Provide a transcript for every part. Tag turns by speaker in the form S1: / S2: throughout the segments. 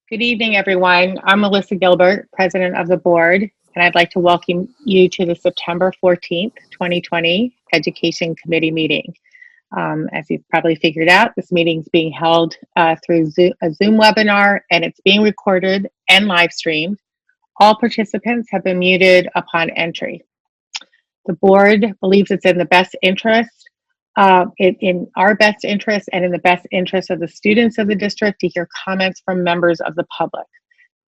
S1: Good evening, everyone. I'm Melissa Gilbert, President of the Board, and I'd like to welcome you to the September 14th, 2020 Education Committee meeting. As you've probably figured out, this meeting is being held through a Zoom webinar, and it's being recorded and live streamed. All participants have been muted upon entry. The board believes it's in the best interest, in our best interest and in the best interest of the students of the district to hear comments from members of the public.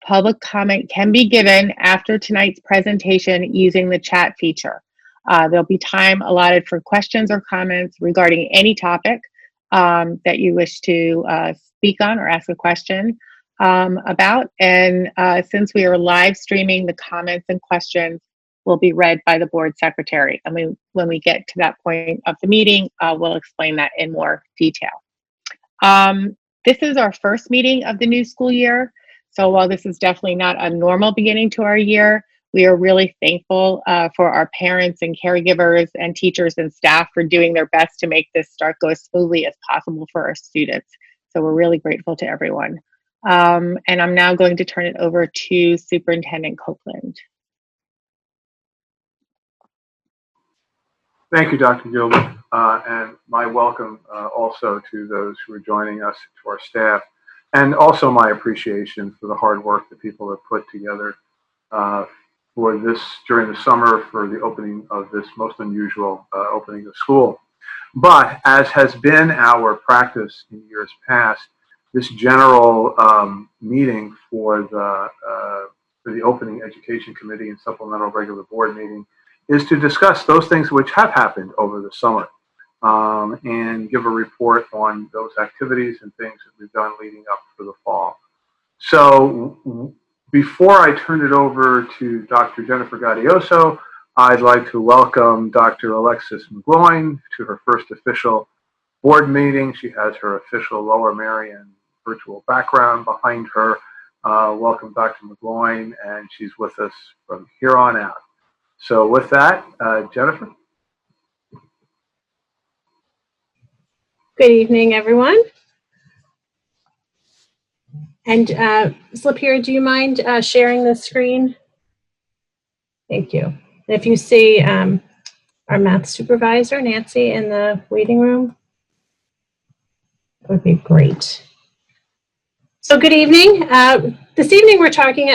S1: Public comment can be given after tonight's presentation using the chat feature. There'll be time allotted for questions or comments regarding any topic that you wish to speak on or ask a question about. And since we are live streaming, the comments and questions will be read by the board secretary. And when we get to that point of the meeting, we'll explain that in more detail. This is our first meeting of the new school year. So while this is definitely not a normal beginning to our year, we are really thankful for our parents and caregivers and teachers and staff for doing their best to make this start go as smoothly as possible for our students. So we're really grateful to everyone. And I'm now going to turn it over to Superintendent Copeland.
S2: Thank you, Dr. Gilbert, and my welcome also to those who are joining us, to our staff, and also my appreciation for the hard work that people have put together for this during the summer for the opening of this most unusual opening of school. But as has been our practice in years past, this general meeting for the opening education committee and supplemental regular board meeting is to discuss those things which have happened over the summer and give a report on those activities and things that we've done leading up for the fall. So before I turn it over to Dr. Jennifer Gaudioso, I'd like to welcome Dr. Alexis McGloin to her first official board meeting. She has her official Lower Merion virtual background behind her. Welcome, Dr. McGloin, and she's with us from here on out. So with that, Jennifer.
S3: Good evening, everyone. And Ms. Lapierre, do you mind sharing the screen? Thank you. And if you see our math supervisor, Nancy, in the waiting room, that would be great. So good evening. This evening we're talking,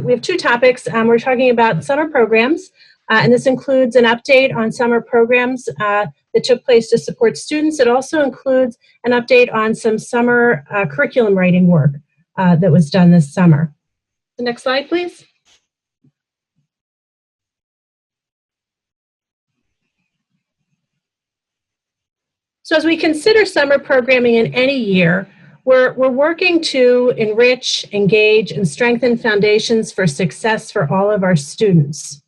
S3: we have two topics. We're talking about summer programs. And this includes an update on summer programs that took place to support students. It also includes an update on some summer curriculum writing work that was done this summer. The next slide, please. So as we consider summer programming in any year, we're working to enrich, engage, and strengthen foundations for success for all of our students.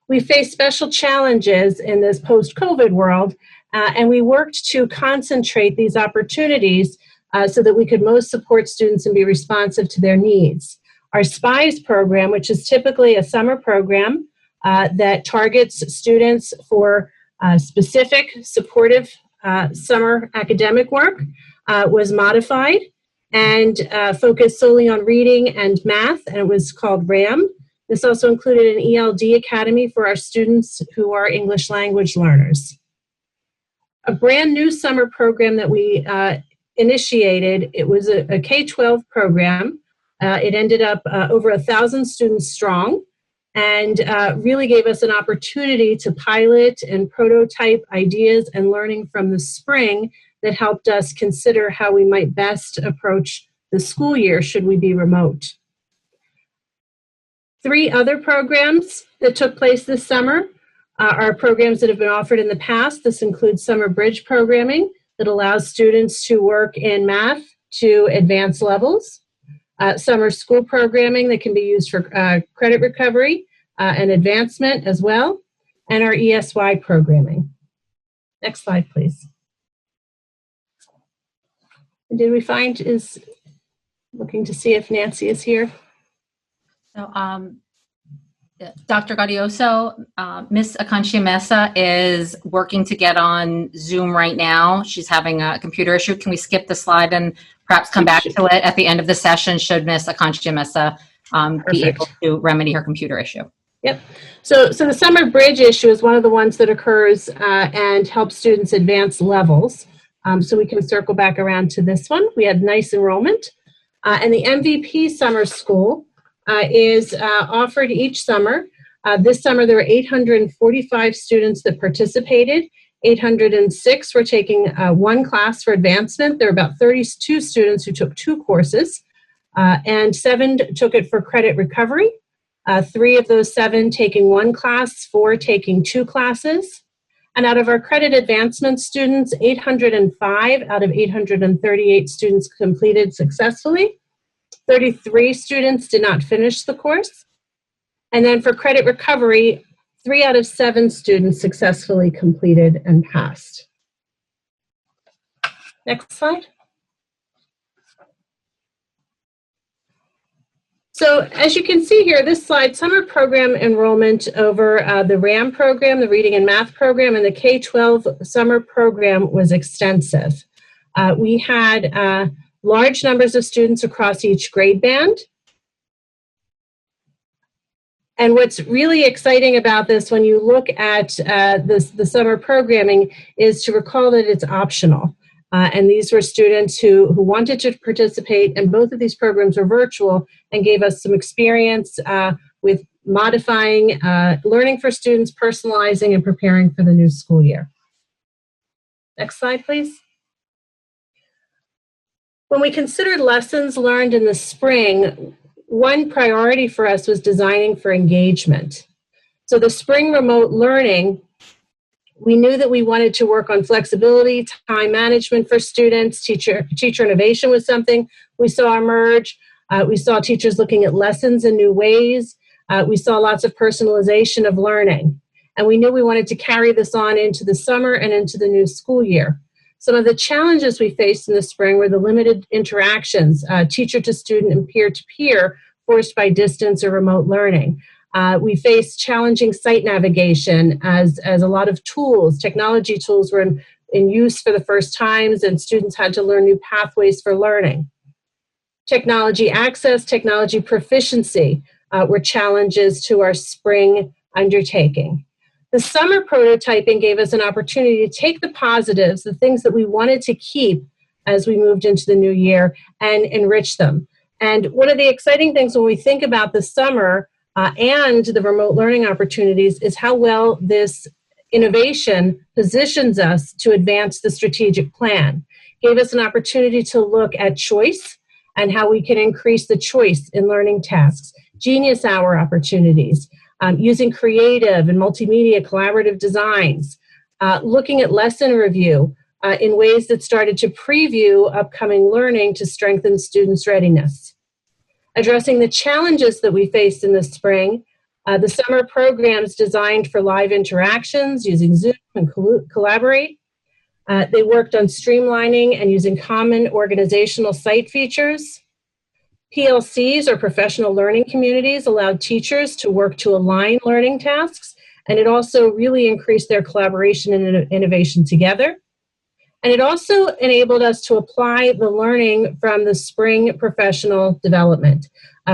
S3: We face special challenges in this post-COVID world, and we worked to concentrate these opportunities so that we could most support students and be responsive to their needs. Our SPIES program, which is typically a summer program that targets students for specific supportive summer academic work, was modified and focused solely on reading and math, and it was called RAM. This also included an ELD academy for our students who are English language learners. A brand new summer program that we initiated, it was a K-12 program. It ended up over 1,000 students strong and really gave us an opportunity to pilot and prototype ideas and learning from the spring that helped us consider how we might best approach the school year should we be remote. 3 other programs that took place this summer are programs that have been offered in the past. This includes summer bridge programming that allows students to work in math to advanced levels, summer school programming that can be used for credit recovery and advancement as well, and our ESY programming. Next slide, please. And did we find, is looking to see if Nancy is here?
S4: So, Dr. Gaudioso, Ms. Akanshia Mesa is working to get on Zoom right now. She's having a computer issue. Can we skip the slide and perhaps come back to it at the end of the session should Ms. Akanshia Mesa be able to remedy her computer issue.
S3: Yep. So the summer bridge issue is one of the ones that occurs and helps students advance levels. So we can circle back around to this one. We had nice enrollment. And the MVP summer school is offered each summer. This summer there were 845 students that participated. 806 were taking one class for advancement. There were about 32 students who took 2 courses, and 7 took it for credit recovery. 3 of those 7 taking 1 class, 4 taking 2 classes. And out of our credit advancement students, 805 out of 838 students completed successfully. 33 students did not finish the course. And then for credit recovery, 3 out of 7 students successfully completed and passed. Next slide. So as you can see here, this slide, summer program enrollment over the RAM program, the Reading and Math program, and the K-12 summer program was extensive. We had large numbers of students across each grade band. And what's really exciting about this when you look at the summer programming is to recall that it's optional. And these were students who wanted to participate, and both of these programs were virtual and gave us some experience with modifying learning for students, personalizing, and preparing for the new school year. Next slide, please. When we considered lessons learned in the spring, one priority for us was designing for engagement. So the spring remote learning, we knew that we wanted to work on flexibility, time management for students. Teacher innovation was something we saw emerge. We saw teachers looking at lessons in new ways. We saw lots of personalization of learning. And we knew we wanted to carry this on into the summer and into the new school year. Some of the challenges we faced in the spring were the limited interactions, teacher to student and peer to peer, forced by distance or remote learning. We faced challenging site navigation as a lot of tools, technology tools were in use for the first times, and students had to learn new pathways for learning. Technology access, technology proficiency were challenges to our spring undertaking. The summer prototyping gave us an opportunity to take the positives, the things that we wanted to keep as we moved into the new year, and enrich them. And one of the exciting things when we think about the summer and the remote learning opportunities is how well this innovation positions us to advance the strategic plan. Gave us an opportunity to look at choice and how we can increase the choice in learning tasks, Genius Hour opportunities, using creative and multimedia collaborative designs, looking at lesson review in ways that started to preview upcoming learning to strengthen students' readiness. Addressing the challenges that we faced in the spring, the summer programs designed for live interactions using Zoom and Collaborate. They worked on streamlining and using common organizational site features. PLCs, or professional learning communities, allowed teachers to work to align learning tasks, and it also really increased their collaboration and innovation together. And it also enabled us to apply the learning from the spring professional development.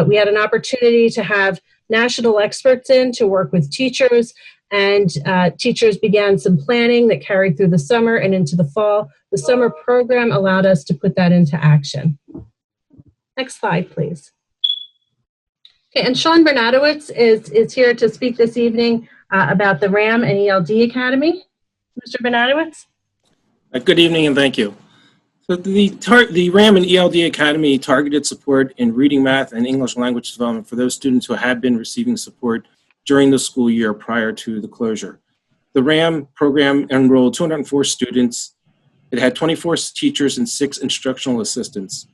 S3: We had an opportunity to have national experts in to work with teachers, and teachers began some planning that carried through the summer and into the fall. The summer program allowed us to put that into action. Next slide, please. Okay, and Sean Bernadowitz is here to speak this evening about the RAM and ELD Academy. Mr. Bernadowitz?
S5: Good evening and thank you. So the RAM and ELD Academy targeted support in reading, math, and English language development for those students who had been receiving support during the school year prior to the closure. The RAM program enrolled 204 students. It had 24 teachers and 6 instructional assistants.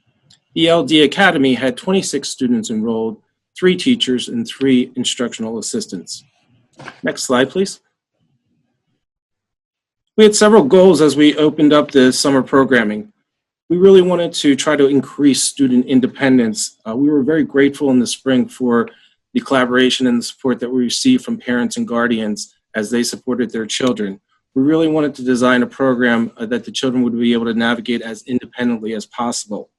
S5: ELD Academy had 26 students enrolled, 3 teachers, and 3 instructional assistants. Next slide, please. We had several goals as we opened up the summer programming. We really wanted to try to increase student independence. We were very grateful in the spring for the collaboration and the support that we received from parents and guardians as they supported their children. We really wanted to design a program that the children would be able to navigate as independently as possible.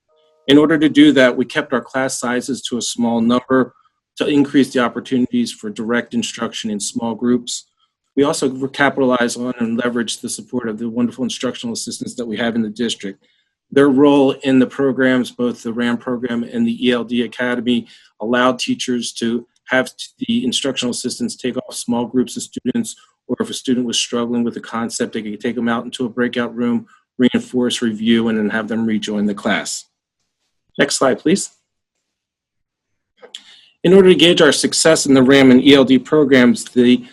S5: In order to do that, we kept our class sizes to a small number to increase the opportunities for direct instruction in small groups. We also capitalize on and leverage the support of the wonderful instructional assistants that we have in the district. Their role in the programs, both the RAM program and the ELD Academy, allowed teachers to have the instructional assistants take off small groups of students, or if a student was struggling with a concept, they could take them out into a breakout room, reinforce, review, and then have them rejoin the class. Next slide, please. In order to gauge our success in the RAM and ELD programs, the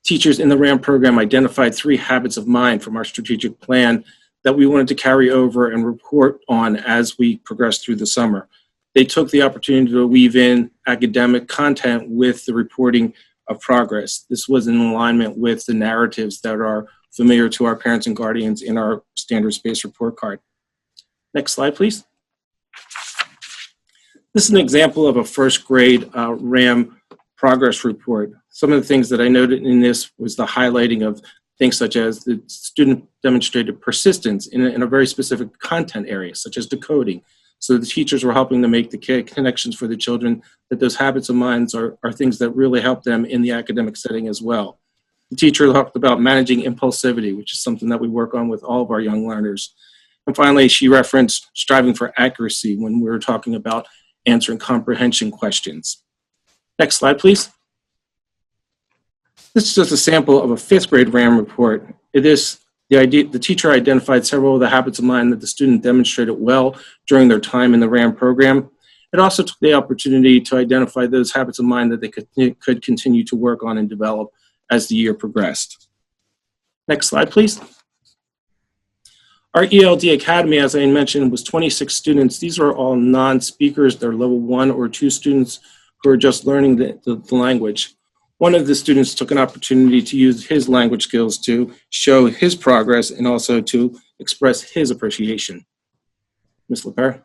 S5: teachers in the RAM program identified 3 habits of mind from our strategic plan that we wanted to carry over and report on as we progress through the summer. They took the opportunity to weave in academic content with the reporting of progress. This was in alignment with the narratives that are familiar to our parents and guardians in our standards-based report card. Next slide, please. This is an example of a first grade RAM progress report. Some of the things that I noted in this was the highlighting of things such as the student demonstrated persistence in a very specific content area, such as decoding. So the teachers were helping to make the connections for the children that those habits of minds are things that really help them in the academic setting as well. The teacher talked about managing impulsivity, which is something that we work on with all of our young learners. And finally, she referenced striving for accuracy when we were talking about answering comprehension questions. Next slide, please. This is just a sample of a 5th grade RAM report. The teacher identified several of the habits of mind that the student demonstrated well during their time in the RAM program. It also took the opportunity to identify those habits of mind that they could continue to work on and develop as the year progressed. Next slide, please. Our ELD Academy, as I mentioned, was 26 students. These are all non-speakers. They're level 1 or 2 students who are just learning the language. One of the students took an opportunity to use his language skills to show his progress and also to express his appreciation. Ms. LePere.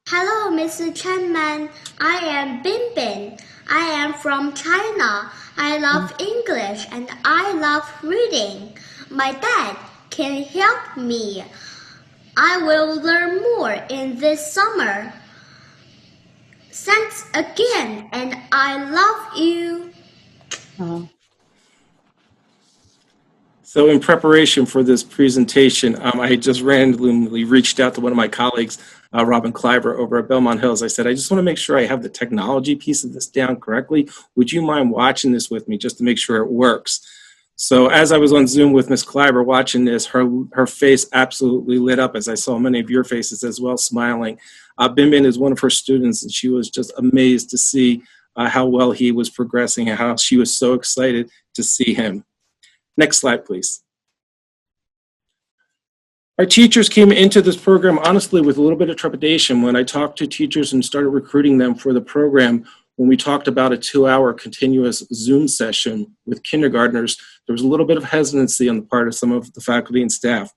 S6: Hello, Mr. Chairman. I am Bin Bin. I am from China. I love English and I love reading. My dad can help me. I will learn more in this summer. Thanks again, and I love you.
S1: Oh.
S5: So in preparation for this presentation, I just randomly reached out to one of my colleagues, Robin Kleiber over at Belmont Hills. I said, I just want to make sure I have the technology piece of this down correctly. Would you mind watching this with me just to make sure it works? So as I was on Zoom with Ms. Kleiber watching this, her face absolutely lit up as I saw many of your faces as well smiling. Bin Bin is one of her students, and she was just amazed to see how well he was progressing and how she was so excited to see him. Next slide, please. Our teachers came into this program, honestly, with a little bit of trepidation. When I talked to teachers and started recruiting them for the program, when we talked about a 2-hour continuous Zoom session with kindergartners, there was a little bit of hesitancy on the part of some of the faculty and staff.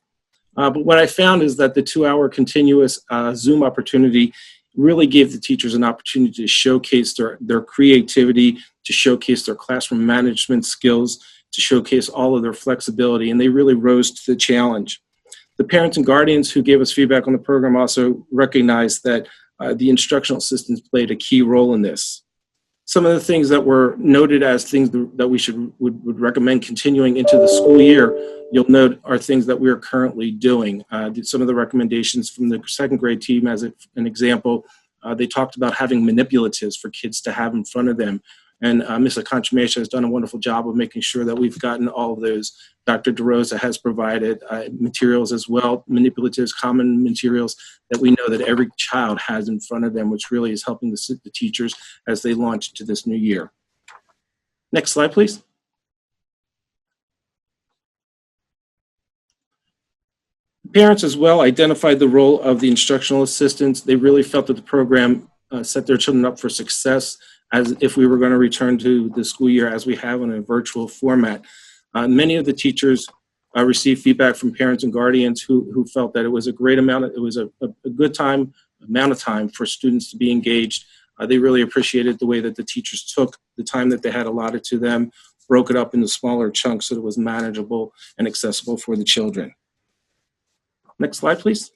S5: But what I found is that the 2-hour continuous Zoom opportunity really gave the teachers an opportunity to showcase their creativity, to showcase their classroom management skills, to showcase all of their flexibility, and they really rose to the challenge. The parents and guardians who gave us feedback on the program also recognized that the instructional assistants played a key role in this. Some of the things that were noted as things that we would recommend continuing into the school year, you'll note are things that we are currently doing. Some of the recommendations from the 2nd grade team, as an example, they talked about having manipulatives for kids to have in front of them. And Ms. Akanchimesha has done a wonderful job of making sure that we've gotten all of those. Dr. DeRosa has provided materials as well, manipulatives, common materials that we know that every child has in front of them, which really is helping the teachers as they launch into this new year. Next slide, please. Parents as well identified the role of the instructional assistants. They really felt that the program set their children up for success as if we were going to return to the school year as we have in a virtual format. Many of the teachers received feedback from parents and guardians who felt that it was a great amount, it was a good amount of time for students to be engaged. They really appreciated the way that the teachers took the time that they had allotted to them broke it up into smaller chunks so that it was manageable and accessible for the children. Next slide, please.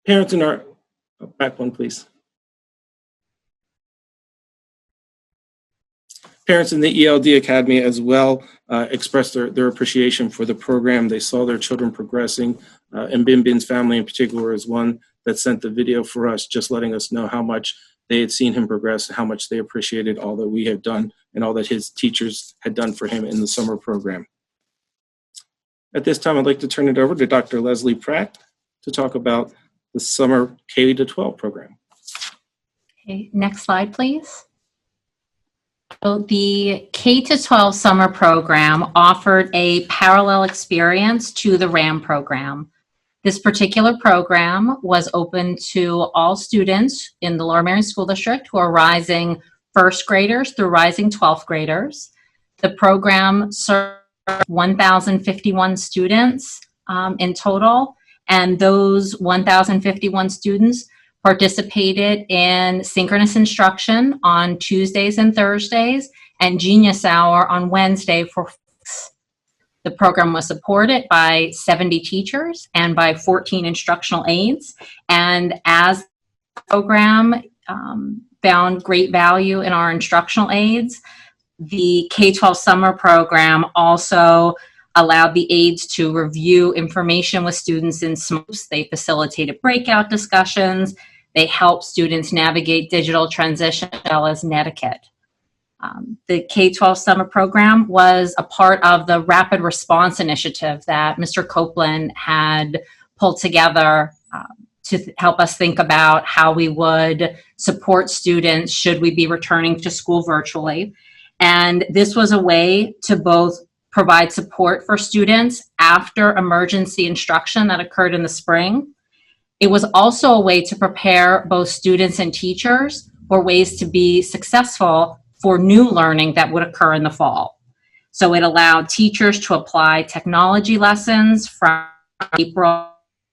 S5: Parents in our, back one, please. Parents in the ELD Academy as well expressed their appreciation for the program. They saw their children progressing, and Bin's family in particular is one that sent the video for us, just letting us know how much they had seen him progress and how much they appreciated all that we had done and all that his teachers had done for him in the summer program. At this time, I'd like to turn it over to Dr. Leslie Pratt to talk about the summer K-12 program.
S4: Okay, next slide, please. So the K-12 summer program offered a parallel experience to the RAM program. This particular program was open to all students in the Lower Merion School District who are rising first graders through rising 12th graders. The program served 1,051 students in total, and those 1,051 students participated in synchronous instruction on Tuesdays and Thursdays and Genius Hour on Wednesday for weeks. The program was supported by 70 teachers and by 14 instructional aides. And as the program found great value in our instructional aides, the K-12 summer program also allowed the aides to review information with students in SMOOPs. They facilitated breakout discussions. They helped students navigate digital transition as well as netiquette. The K-12 summer program was a part of the rapid response initiative that Mr. Copeland had pulled together to help us think about how we would support students should we be returning to school virtually. And this was a way to both provide support for students after emergency instruction that occurred in the spring. It was also a way to prepare both students and teachers for ways to be successful for new learning that would occur in the fall. So it allowed teachers to apply technology lessons from April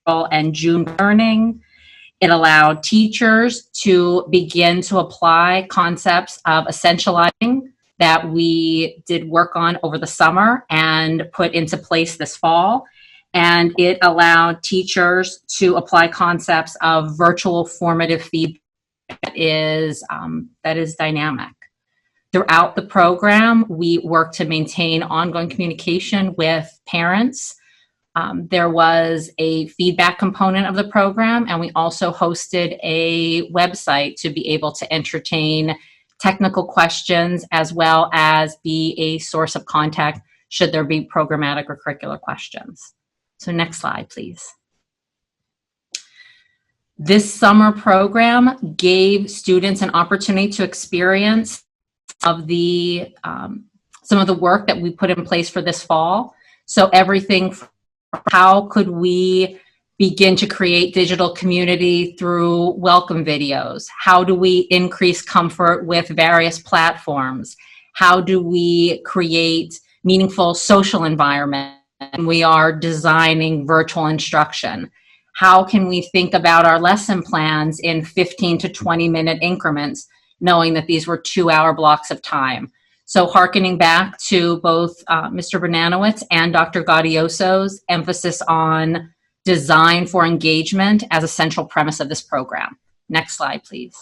S4: and June learning. It allowed teachers to begin to apply concepts of essentializing that we did work on over the summer and put into place this fall. And it allowed teachers to apply concepts of virtual formative feedback that is dynamic. Throughout the program, we worked to maintain ongoing communication with parents. There was a feedback component of the program, and we also hosted a website to be able to entertain technical questions as well as be a source of contact should there be programmatic or curricular questions. So next slide, please. This summer program gave students an opportunity to experience of the some of the work that we put in place for this fall. So everything from how could we begin to create digital community through welcome videos? How do we increase comfort with various platforms? How do we create meaningful social environment? And we are designing virtual instruction. How can we think about our lesson plans in 15 to 20-minute increments, knowing that these were 2-hour blocks of time? So hearkening back to both Mr. Bernanowitz and Dr. Gaudioso's emphasis on design for engagement as a central premise of this program. Next slide, please.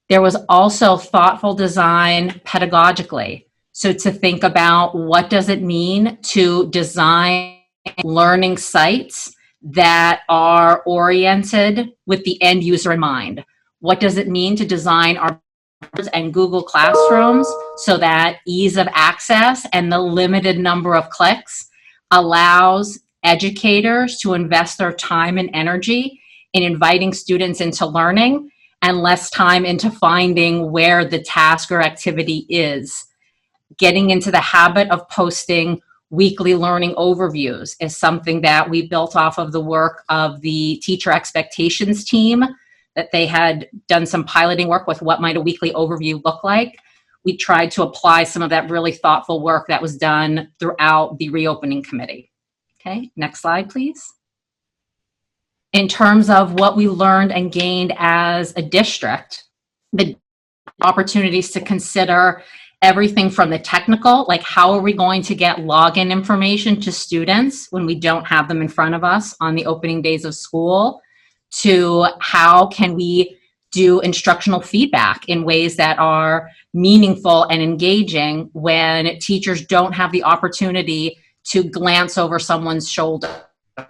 S4: There was also thoughtful design pedagogically. So to think about what does it mean to design learning sites that are oriented with the end user in mind. What does it mean to design our and Google Classrooms so that ease of access and the limited number of clicks allows educators to invest their time and energy in inviting students into learning and less time into finding where the task or activity is. Getting into the habit of posting weekly learning overviews is something that we built off of the work of the teacher expectations team, that they had done some piloting work with what might a weekly overview look like. We tried to apply some of that really thoughtful work that was done throughout the reopening committee. Okay, next slide, please. In terms of what we learned and gained as a district, the opportunities to consider everything from the technical, like how are we going to get login information to students when we don't have them in front of us on the opening days of school, to how can we do instructional feedback in ways that are meaningful and engaging when teachers don't have the opportunity to glance over someone's shoulder.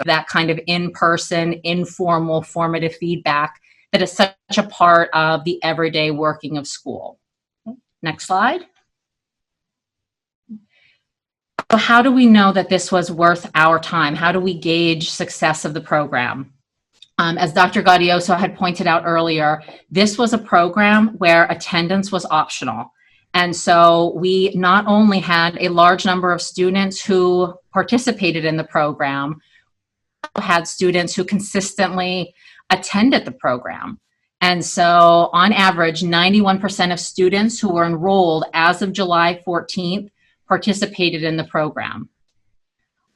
S4: That kind of in-person, informal, formative feedback that is such a part of the everyday working of school. Next slide. So how do we know that this was worth our time? How do we gauge success of the program? As Dr. Gaudioso had pointed out earlier, this was a program where attendance was optional. And so we not only had a large number of students who participated in the program, we had students who consistently attended the program. And so on average, 91% of students who were enrolled as of July 14th participated in the program.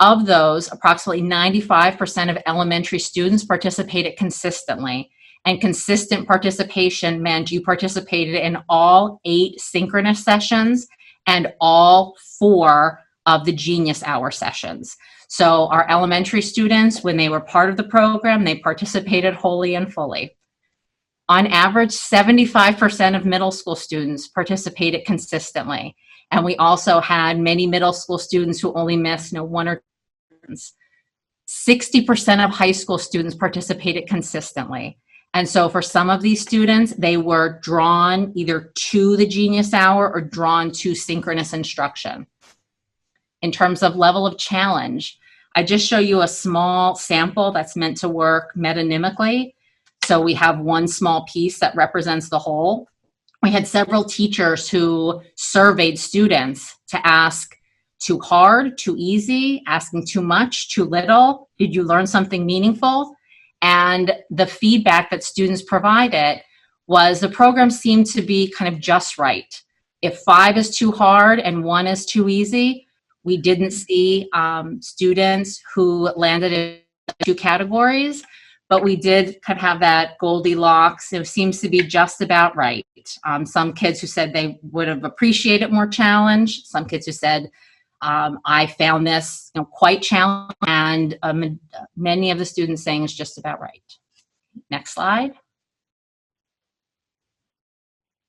S4: Of those, approximately 95% of elementary students participated consistently. And consistent participation meant you participated in all 8 synchronous sessions and all 4 of the Genius Hour sessions. So our elementary students, when they were part of the program, they participated wholly and fully. On average, 75% of middle school students participated consistently. And we also had many middle school students who only missed 1 or 2. 60% of high school students participated consistently. And so for some of these students, they were drawn either to the Genius Hour or drawn to synchronous instruction. In terms of level of challenge, I just show you a small sample that's meant to work metonymically. So we have one small piece that represents the whole. We had several teachers who surveyed students to ask too hard, too easy, asking too much, too little, did you learn something meaningful? And the feedback that students provided was the program seemed to be kind of just right. If 5 is too hard and 1 is too easy, we didn't see students who landed in 2 categories, but we did kind of have that Goldilocks. It seems to be just about right. Some kids who said they would have appreciated more challenge. Some kids who said, I found this quite challenging, and many of the students saying it's just about right. Next slide.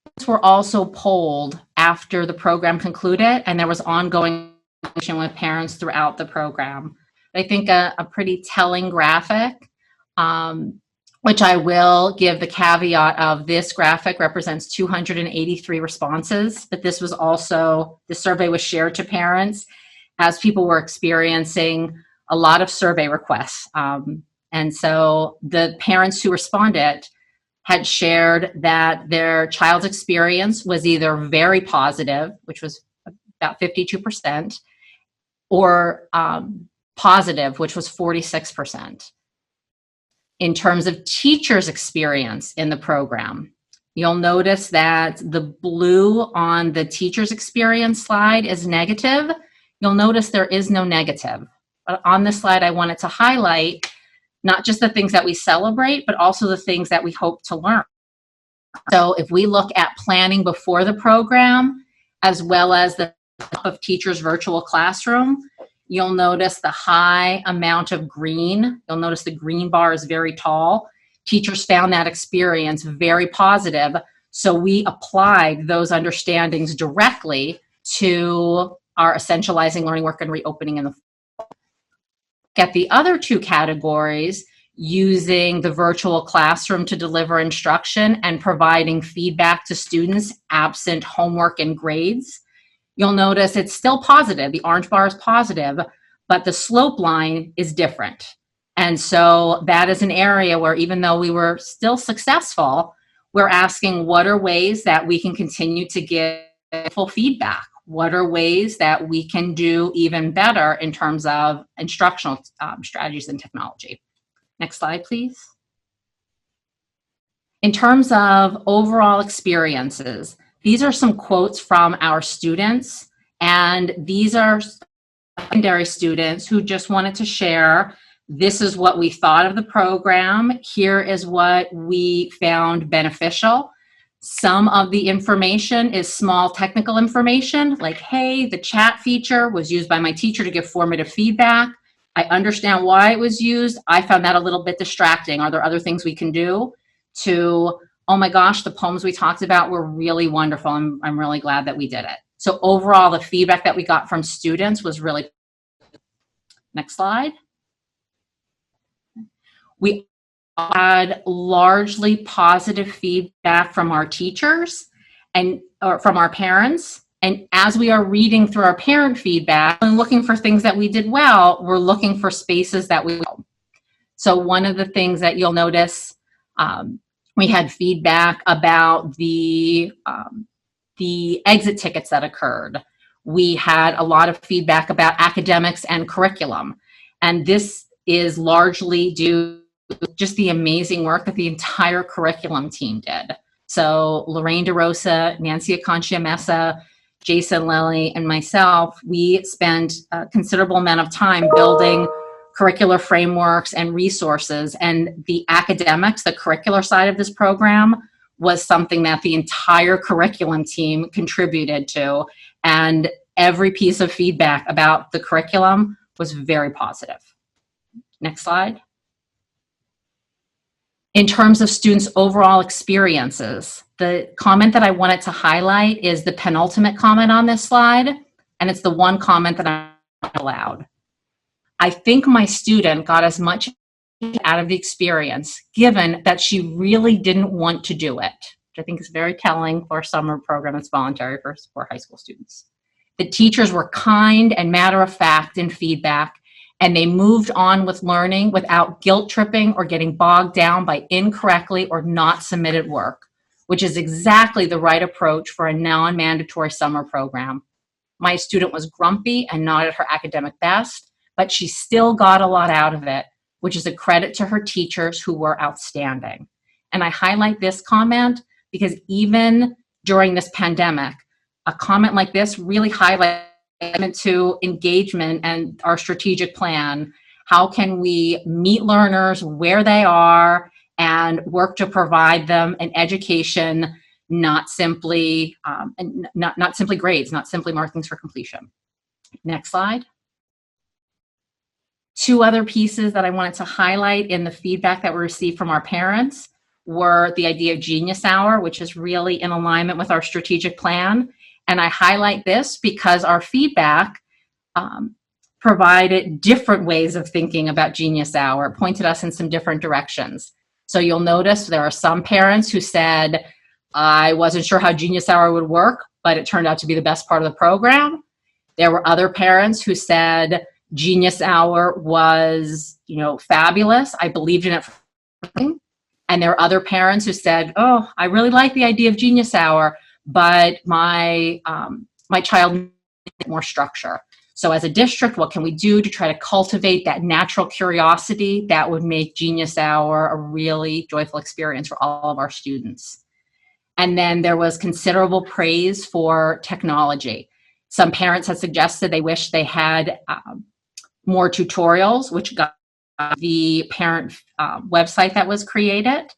S4: Students were also polled after the program concluded, and there was ongoing communication with parents throughout the program. I think a pretty telling graphic, which I will give the caveat of this graphic represents 283 responses, but this was also, the survey was shared to parents as people were experiencing a lot of survey requests. And so the parents who responded had shared that their child's experience was either very positive, which was about 52%, or positive, which was 46%. In terms of teachers' experience in the program, you'll notice that the blue on the teacher's experience slide is negative. You'll notice there is no negative. But on this slide, I wanted to highlight not just the things that we celebrate, but also the things that we hope to learn. So if we look at planning before the program, as well as the of teachers' virtual classroom, you'll notice the high amount of green. You'll notice the green bar is very tall. Teachers found that experience very positive. So we applied those understandings directly to our essentializing learning work and reopening in the fall. At the other 2 categories, using the virtual classroom to deliver instruction and providing feedback to students absent homework and grades, you'll notice it's still positive. The orange bar is positive, but the slope line is different. And so that is an area where even though we were still successful, we're asking what are ways that we can continue to give full feedback? What are ways that we can do even better in terms of instructional strategies and technology? Next slide, please. In terms of overall experiences, these are some quotes from our students, and these are secondary students who just wanted to share, this is what we thought of the program, here is what we found beneficial. Some of the information is small technical information, like, hey, the chat feature was used by my teacher to give formative feedback. I understand why it was used. I found that a little bit distracting. Are there other things we can do? To, oh my gosh, the poems we talked about were really wonderful. I'm really glad that we did it. So overall, the feedback that we got from students was really, next slide. We had largely positive feedback from our teachers or from our parents. And as we are reading through our parent feedback and looking for things that we did well, we're looking for spaces that we will. So one of the things that you'll notice, we had feedback about the exit tickets that occurred. We had a lot of feedback about academics and curriculum. And this is largely due to just the amazing work that the entire curriculum team did. So Lorraine DeRosa, Nancy Aconchia-Mesa, Jason Lilly, and myself, we spent a considerable amount of time building curricular frameworks and resources. And the academics, the curricular side of this program, was something that the entire curriculum team contributed to. And every piece of feedback about the curriculum was very positive. Next slide. In terms of students' overall experiences, the comment that I wanted to highlight is the penultimate comment on this slide, and it's the one comment that I allowed. I think my student got as much out of the experience, given that she really didn't want to do it, which I think is very telling for a summer program that's voluntary for high school students. The teachers were kind and matter-of-fact in feedback, and they moved on with learning without guilt tripping or getting bogged down by incorrectly or not submitted work, which is exactly the right approach for a non-mandatory summer program. My student was grumpy and not at her academic best, but she still got a lot out of it, which is a credit to her teachers who were outstanding. And I highlight this comment because even during this pandemic, a comment like this really highlights to engagement and our strategic plan. How can we meet learners where they are and work to provide them an education, not simply not simply grades, not simply markings for completion. Next slide. Two other pieces that I wanted to highlight in the feedback that we received from our parents were the idea of Genius Hour, which is really in alignment with our strategic plan. And I highlight this because our feedback provided different ways of thinking about Genius Hour, pointed us in some different directions. So you'll notice there are some parents who said, I wasn't sure how Genius Hour would work, but it turned out to be the best part of the program. There were other parents who said Genius Hour was, fabulous. I believed in it. And there are other parents who said, oh, I really like the idea of Genius Hour, but my child needs more structure. So as a district, what can we do to try to cultivate that natural curiosity that would make Genius Hour a really joyful experience for all of our students? And then there was considerable praise for technology. Some parents had suggested they wish they had more tutorials, which got the parent website that was created.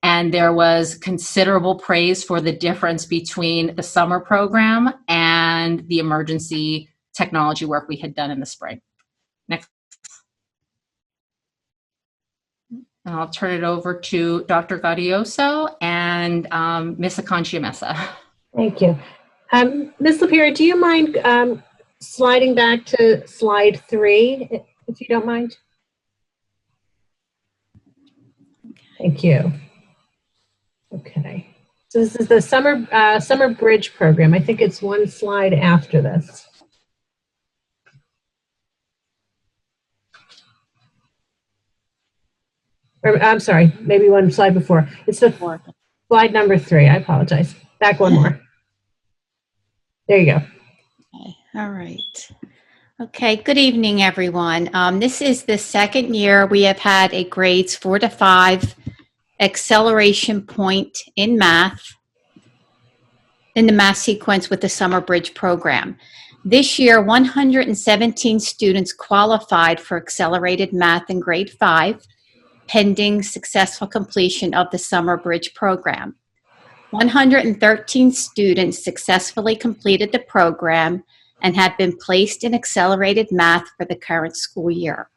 S4: And there was considerable praise for the difference between the summer program and the emergency technology work we had done in the spring. Next. And I'll turn it over to Dr. Gaudioso and Ms. Aconchia-Mesa.
S3: Thank you. Ms. Lapira, do you mind sliding back to slide 3, if you don't mind? Thank you. Okay. So this is the summer bridge program. I think it's one slide after this. Or, I'm sorry, maybe one slide before. It's the slide number 3. I apologize. Back one more. There you go.
S7: Okay. All right. Okay, good evening, everyone. This is the second year we have had a grades 4 to 5 acceleration point in math, in the math sequence with the Summer Bridge program. This year, 117 students qualified for accelerated math in grade 5, pending successful completion of the Summer Bridge program. 113 students successfully completed the program and have been placed in accelerated math for the current school year.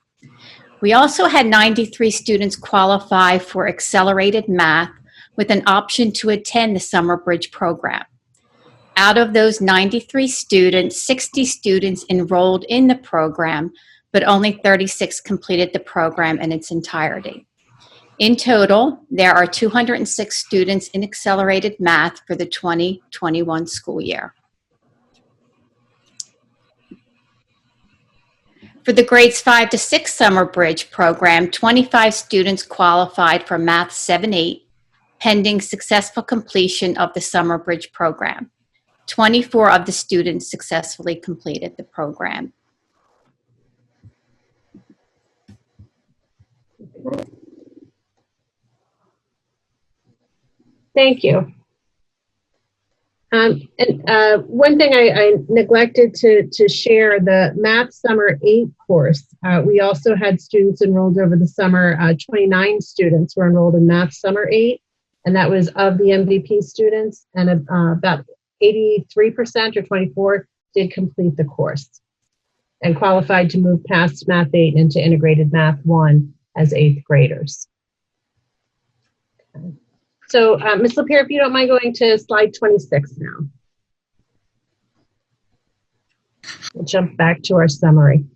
S7: We also had 93 students qualify for accelerated math with an option to attend the Summer Bridge program. Out of those 93 students, 60 students enrolled in the program, but only 36 completed the program in its entirety. In total, there are 206 students in accelerated math for the 2021 school year. For the grades 5 to 6 Summer Bridge program, 25 students qualified for Math 7-8, pending successful completion of the Summer Bridge program. 24 of the students successfully completed the program.
S3: Thank you. One thing I neglected to share, the Math Summer 8 course. We also had students enrolled over the summer. 29 students were enrolled in Math Summer 8, and that was of the MVP students, and about 83% or 24 did complete the course and qualified to move past Math 8 into Integrated Math 1 as 8th graders. Okay. So, Ms. Lapierre, if you don't mind going to slide 26 now. We'll jump back to our summary.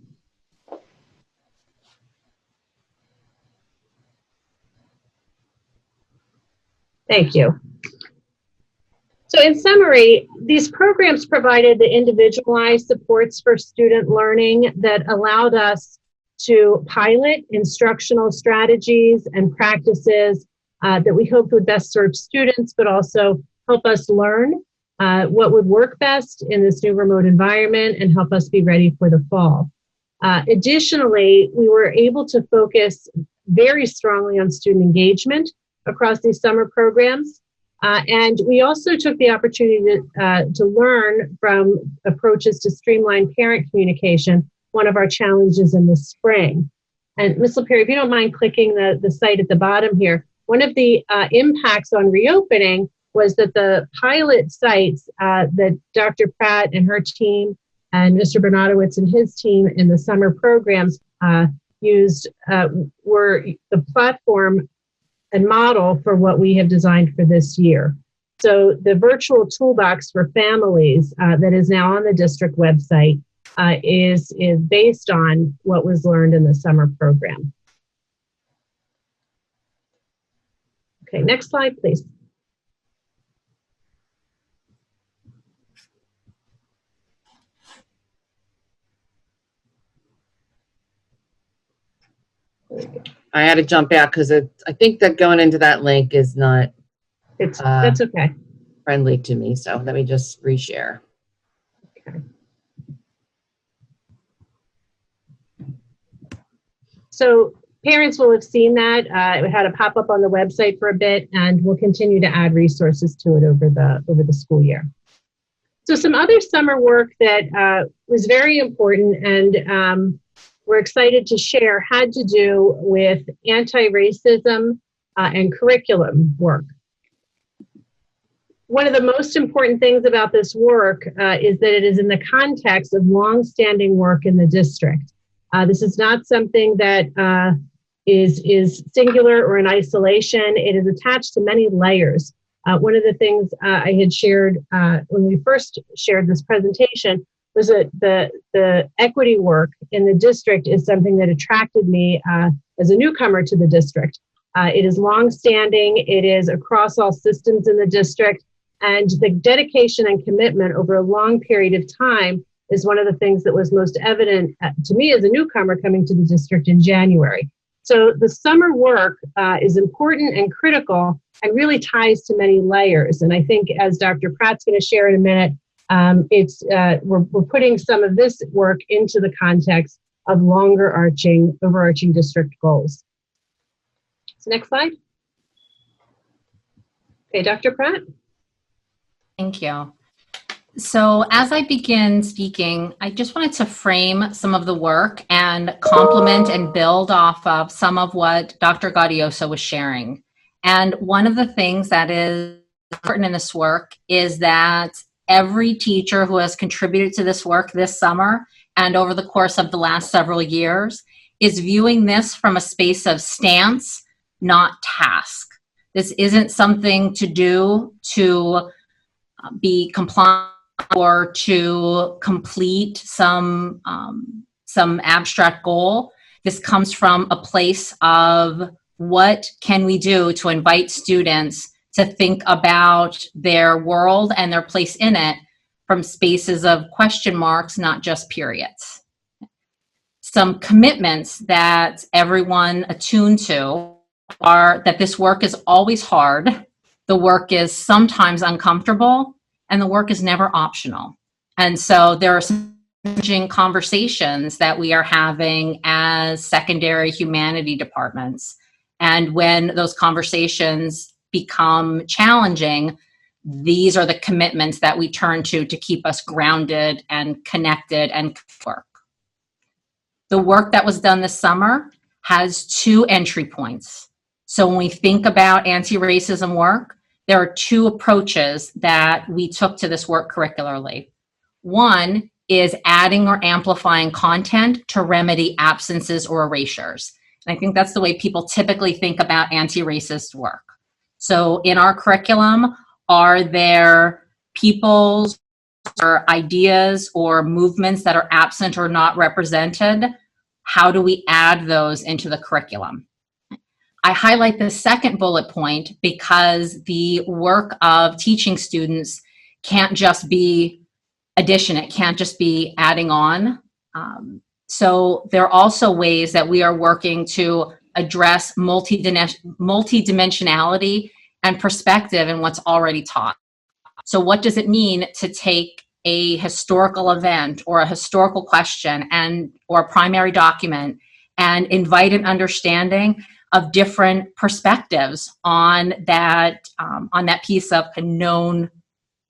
S3: Thank you. So in summary, these programs provided the individualized supports for student learning that allowed us to pilot instructional strategies and practices that we hoped would best serve students, but also help us learn what would work best in this new remote environment and help us be ready for the fall. Additionally, we were able to focus very strongly on student engagement across these summer programs. And we also took the opportunity to learn from approaches to streamline parent communication, one of our challenges in the spring. And Ms. Lapierre, if you don't mind clicking the site at the bottom here, one of the impacts on reopening was that the pilot sites that Dr. Pratt and her team and Mr. Bernatowicz and his team in the summer programs used were the platform and model for what we have designed for this year. So the virtual toolbox for families that is now on the district website is based on what was learned in the summer program. Okay, next slide, please.
S8: I had to jump out because I think that going into that link is not
S3: That's okay.
S8: friendly to me. So let me just reshare.
S3: Okay. So parents will have seen that. It had a pop up on the website for a bit, and we'll continue to add resources to it over the school year. So some other summer work that was very important and we're excited to share had to do with anti-racism and curriculum work. One of the most important things about this work is that it is in the context of long-standing work in the district. This is not something that is singular or in isolation. It is attached to many layers. One of the things I had shared when we first shared this presentation was that the equity work in the district is something that attracted me as a newcomer to the district. It is longstanding, it is across all systems in the district, and the dedication and commitment over a long period of time is one of the things that was most evident to me as a newcomer coming to the district in January. So the summer work is important and critical and really ties to many layers. And I think as Dr. Pratt's going to share in a minute, we're putting some of this work into the context of overarching district goals. So next slide. Okay, Dr. Pratt.
S4: Thank you. So as I begin speaking, I just wanted to frame some of the work and complement and build off of some of what Dr. Gaudioso was sharing. And one of the things that is important in this work is that every teacher who has contributed to this work this summer and over the course of the last several years is viewing this from a space of stance, not task. This isn't something to do to be compliant or to complete some abstract goal. This comes from a place of what can we do to invite students to think about their world and their place in it from spaces of question marks, not just periods. Some commitments that everyone attuned to are that this work is always hard, the work is sometimes uncomfortable, and the work is never optional. And so there are some challenging conversations that we are having as secondary humanity departments. And when those conversations become challenging, these are the commitments that we turn to keep us grounded and connected and work. The work that was done this summer has 2 entry points. So when we think about anti-racism work, there are 2 approaches that we took to this work curricularly. One is adding or amplifying content to remedy absences or erasures. And I think that's the way people typically think about anti-racist work. So in our curriculum, are there peoples or ideas or movements that are absent or not represented? How do we add those into the curriculum? I highlight the second bullet point because the work of teaching students can't just be addition, it can't just be adding on. So there are also ways that we are working to address multidimensionality and perspective in what's already taught. So what does it mean to take a historical event or a historical question or a primary document and invite an understanding of different perspectives on that piece of known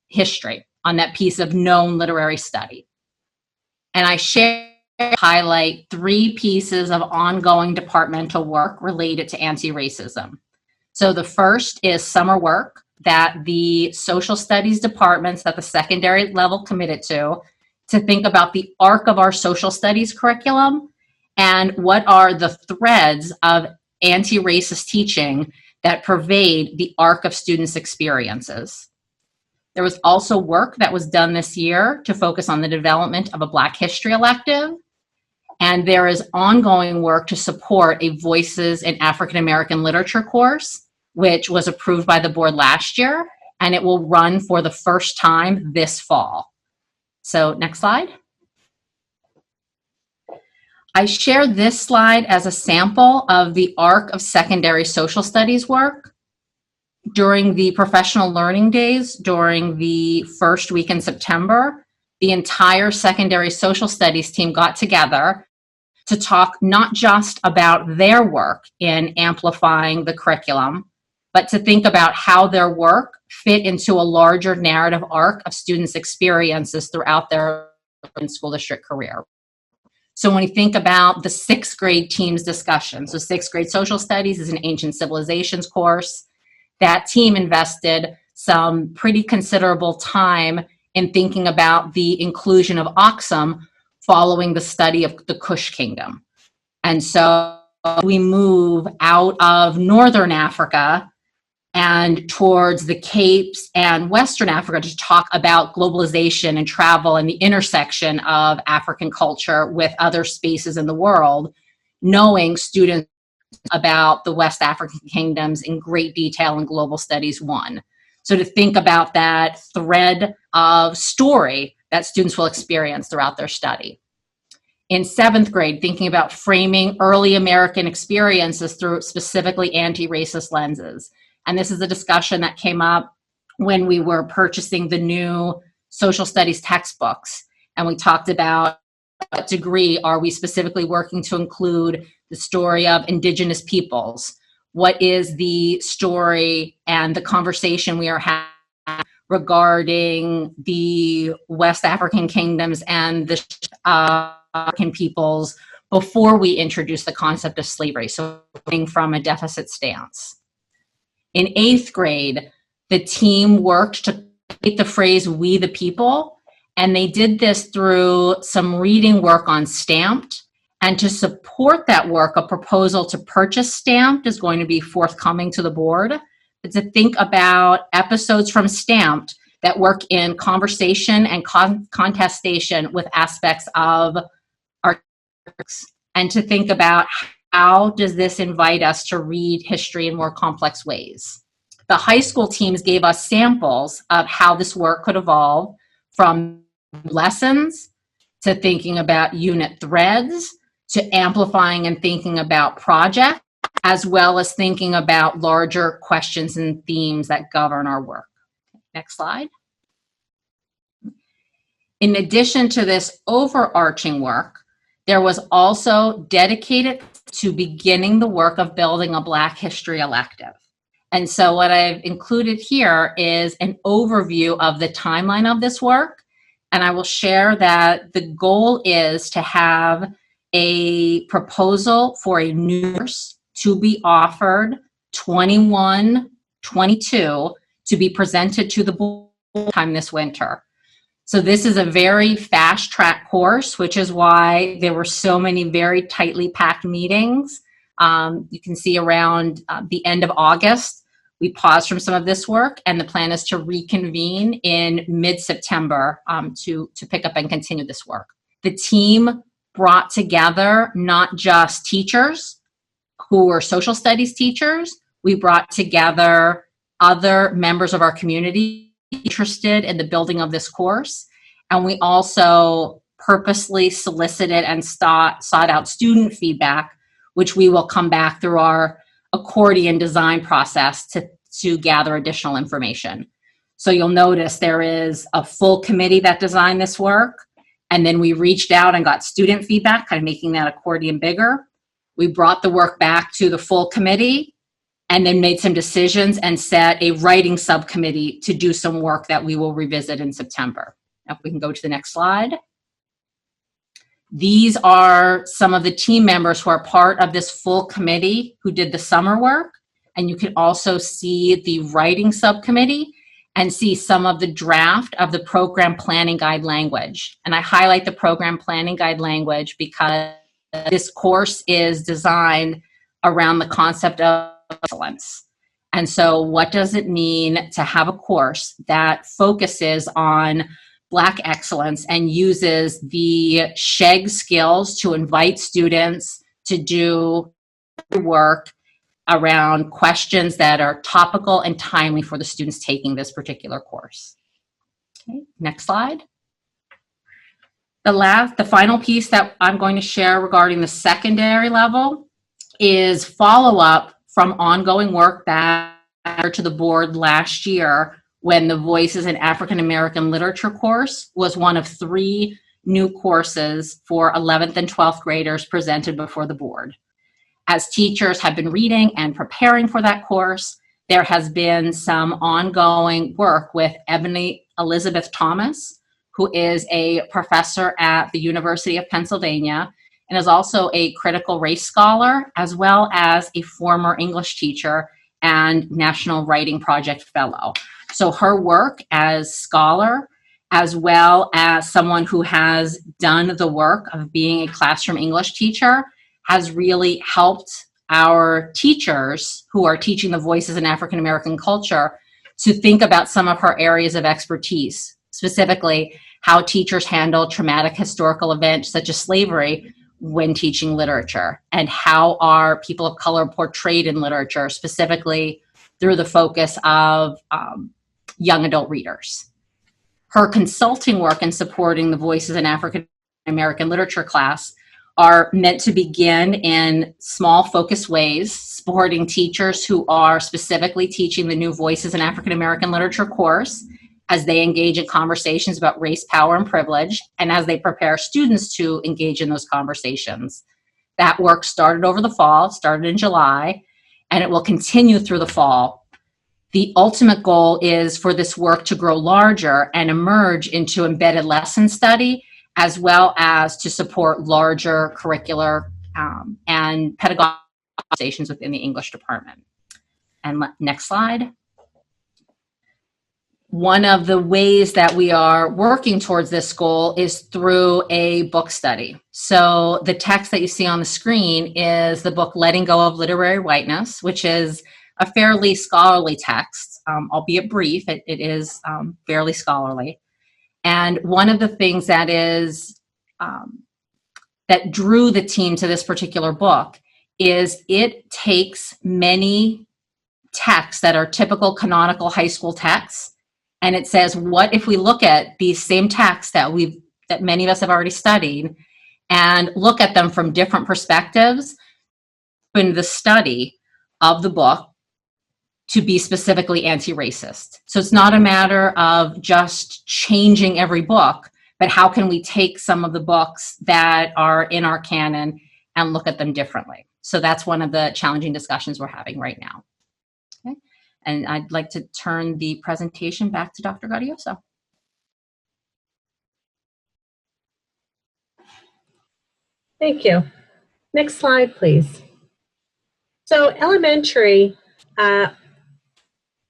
S4: history, on that piece of known literary study? And I highlight 3 pieces of ongoing departmental work related to anti-racism. So the first is summer work that the social studies departments at the secondary level committed to think about the arc of our social studies curriculum and what are the threads of anti-racist teaching that pervade the arc of students' experiences. There was also work that was done this year to focus on the development of a Black History elective. And there is ongoing work to support a Voices in African American Literature course, which was approved by the board last year, and it will run for the first time this fall. So next slide. I share this slide as a sample of the arc of secondary social studies work. During the professional learning days, during the first week in September, the entire secondary social studies team got together to talk not just about their work in amplifying the curriculum, but to think about how their work fit into a larger narrative arc of students' experiences throughout their school district career. So when we think about the 6th grade team's discussion, so 6th grade social studies is an ancient civilizations course. That team invested some pretty considerable time in thinking about the inclusion of Aksum following the study of the Kush Kingdom. And so we move out of Northern Africa and towards the Capes and Western Africa to talk about globalization and travel and the intersection of African culture with other spaces in the world, knowing students about the West African kingdoms in great detail in Global Studies 1. So to think about that thread of story that students will experience throughout their study. In 7th grade, thinking about framing early American experiences through specifically anti-racist lenses. And this is a discussion that came up when we were purchasing the new social studies textbooks. And we talked about what degree are we specifically working to include the story of indigenous peoples? What is the story and the conversation we are having regarding the West African kingdoms and the African peoples before we introduce the concept of slavery? So from a deficit stance. In 8th grade, The team worked to create the phrase "we the people," and they did this through some reading work on Stamped. And to support that work, a proposal to purchase Stamped is going to be forthcoming to the board. But to think about episodes from Stamped that work in conversation and contestation with aspects of our works, and to think about how does this invite us to read history in more complex ways. The high school teams gave us samples of how this work could evolve, from lessons to thinking about unit threads to amplifying and thinking about projects, as well as thinking about larger questions and themes that govern our work. Next slide. In addition to this overarching work, there was also dedicated to beginning the work of building a Black History elective. And so what I've included here is an overview of the timeline of this work. And I will share that the goal is to have a proposal for a new course to be offered 21-22 to be presented to the board time this winter. So this is a very fast track course, which is why there were so many very tightly packed meetings. You can see around the end of August, we paused from some of this work, and the plan is to reconvene in mid-September to pick up and continue this work. The team brought together not just teachers who were social studies teachers, we brought together other members of our community interested in the building of this course, and we also purposely solicited and sought out student feedback, which we will come back through our accordion design process to gather additional information. So you'll notice there is a full committee that designed this work, and then we reached out and got student feedback, kind of making that accordion bigger. We brought the work back to the full committee and then made some decisions and set a writing subcommittee to do some work that we will revisit in September. Now, if we can go to the next slide. These are some of the team members who are part of this full committee who did the summer work. And you can also see the writing subcommittee and see some of the draft of the program planning guide language. And I highlight the program planning guide language because this course is designed around the concept of excellence. And so what does it mean to have a course that focuses on Black excellence and uses the SHEG skills to invite students to do work around questions that are topical and timely for the students taking this particular course. Okay, next slide. The final piece that I'm going to share regarding the secondary level is follow-up from ongoing work that to the board last year when the Voices in African American Literature course was one of 3 new courses for 11th and 12th graders presented before the board. As teachers have been reading and preparing for that course, there has been some ongoing work with Ebony Elizabeth Thomas, who is a professor at the University of Pennsylvania and is also a critical race scholar, as well as a former English teacher and National Writing Project Fellow. So her work as scholar, as well as someone who has done the work of being a classroom English teacher, has really helped our teachers who are teaching the Voices in African American Culture to think about some of her areas of expertise, specifically how teachers handle traumatic historical events such as slavery when teaching literature, and how are people of color portrayed in literature, specifically through the focus of young adult readers. Her consulting work in supporting the Voices in African American Literature class are meant to begin in small focused ways, supporting teachers who are specifically teaching the new Voices in African American Literature course as they engage in conversations about race, power, and privilege, and as they prepare students to engage in those conversations. That work started over the fall, started in July, and it will continue through the fall. The ultimate goal is for this work to grow larger and emerge into embedded lesson study, as well as to support larger curricular and pedagogical conversations within the English department. And next slide. one of the ways that we are working towards this goal is through a book study. So the text that you see on the screen is the book Letting Go of Literary Whiteness, which is a fairly scholarly text, albeit brief. It is fairly scholarly. And one of the things that is that drew the team to this particular book is it takes many texts that are typical canonical high school texts, and it says, what if we look at these same texts that many of us have already studied and look at them from different perspectives in the study of the book to be specifically anti-racist. So it's not a matter of just changing every book, but how can we take some of the books that are in our canon and look at them differently? So that's one of the challenging discussions we're having right now. Okay. And I'd like to turn the presentation back to Dr. Gaudioso.
S3: Thank you. Next slide, please. So elementary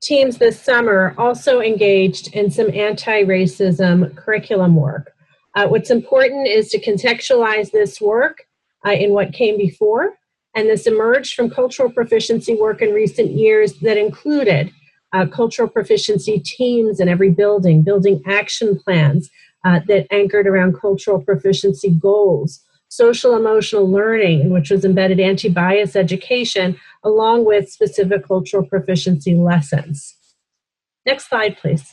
S3: teams this summer also engaged in some anti-racism curriculum work. What's important is to contextualize this work in what came before, and this emerged from cultural proficiency work in recent years that included cultural proficiency teams in every building action plans that anchored around cultural proficiency goals, social emotional learning, in which was embedded anti-bias education, along with specific cultural proficiency lessons. Next slide, please.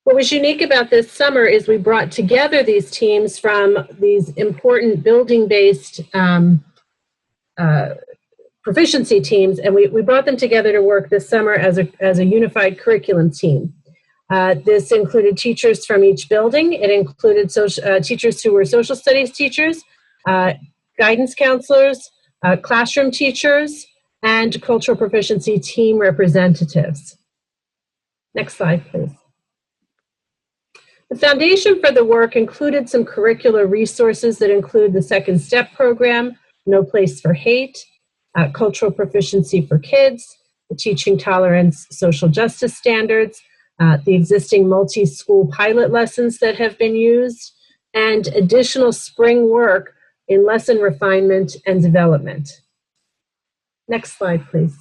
S3: What was unique about this summer is we brought together these teams from these important building-based proficiency teams, and we brought them together to work this summer as a unified curriculum team. This included teachers from each building. It included teachers who were social studies teachers, guidance counselors, classroom teachers, and cultural proficiency team representatives. Next slide, please. The foundation for the work included some curricular resources that include the Second Step program, No Place for Hate, Cultural Proficiency for Kids, the Teaching Tolerance Social Justice Standards, the existing multi-school pilot lessons that have been used, and additional spring work in lesson refinement and development. Next slide, please.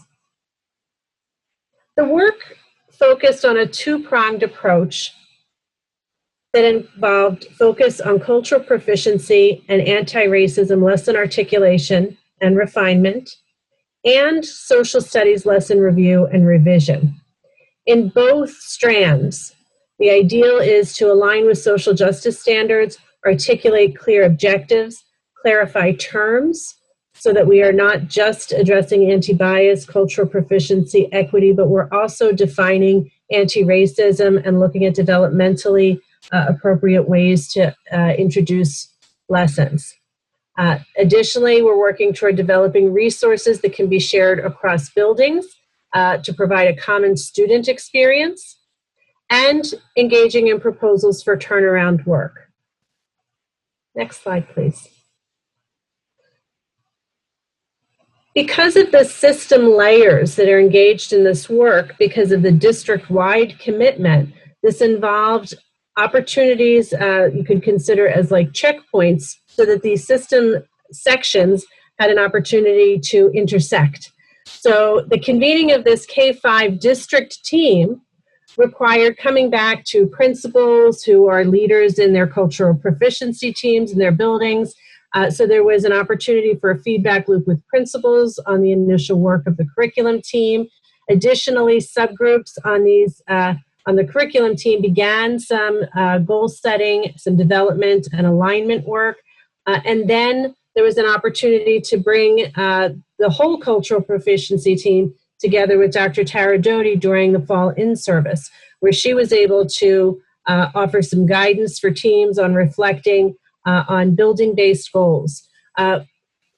S3: The work focused on a two-pronged approach that involved focus on cultural proficiency and anti-racism lesson articulation and refinement, and social studies lesson review and revision. In both strands, the ideal is to align with social justice standards, articulate clear objectives, clarify terms, so that we are not just addressing anti-bias, cultural proficiency, equity, but we're also defining anti-racism and looking at developmentally appropriate ways to introduce lessons. Additionally, we're working toward developing resources that can be shared across buildings to provide a common student experience, and engaging in proposals for turnaround work. Next slide, please. Because of the system layers that are engaged in this work, because of the district-wide commitment, this involved opportunities you could consider as like checkpoints so that these system sections had an opportunity to intersect. So the convening of this K-5 district team required coming back to principals who are leaders in their cultural proficiency teams in their buildings. So there was an opportunity for a feedback loop with principals on the initial work of the curriculum team. Additionally, subgroups on these on the curriculum team began some goal setting, some development and alignment work. And then there was an opportunity to bring the whole cultural proficiency team together with Dr. Tara Doty during the fall in-service, where she was able to offer some guidance for teams on reflecting on building-based goals.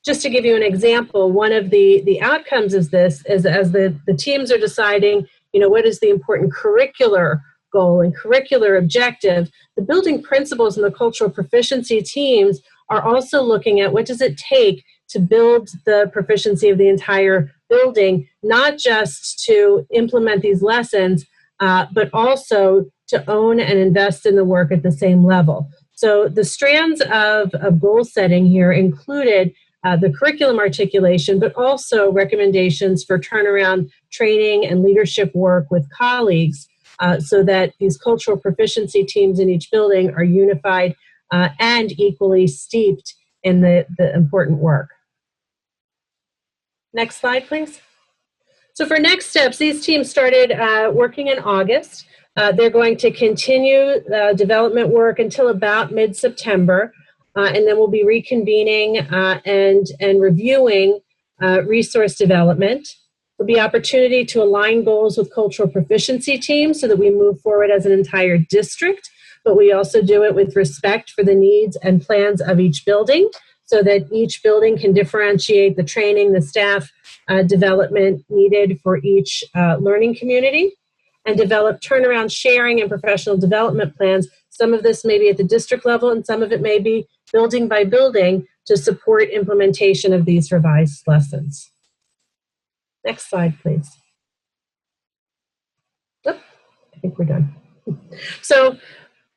S3: Just to give you an example, one of the outcomes of this is as the teams are deciding, what is the important curricular goal and curricular objective, the building principals and the cultural proficiency teams are also looking at what does it take to build the proficiency of the entire building not just to implement these lessons, but also to own and invest in the work at the same level. So the strands of goal setting here included the curriculum articulation, but also recommendations for turnaround training and leadership work with colleagues so that these cultural proficiency teams in each building are unified and equally steeped in the important work. Next slide, please. So for next steps, these teams started working in August. They're going to continue development work until about mid-September, and then we'll be reconvening and reviewing resource development. There'll be opportunity to align goals with cultural proficiency teams so that we move forward as an entire district, but we also do it with respect for the needs and plans of each building so that each building can differentiate the training, the staff development needed for each learning community, and develop turnaround sharing and professional development plans. Some of this may be at the district level and some of it may be building by building to support implementation of these revised lessons. Next slide, please. Oh, I think we're done. So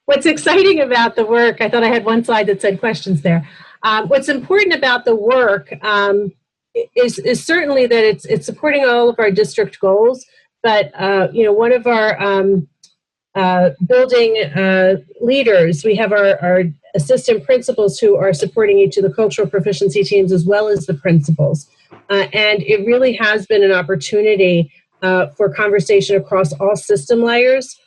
S3: what's exciting about the work, I thought I had one slide that said questions there. What's important about the work is certainly that it's supporting all of our district goals, but one of our building leaders, we have our assistant principals who are supporting each of the cultural proficiency teams as well as the principals. And it really has been an opportunity for conversation across all system layers,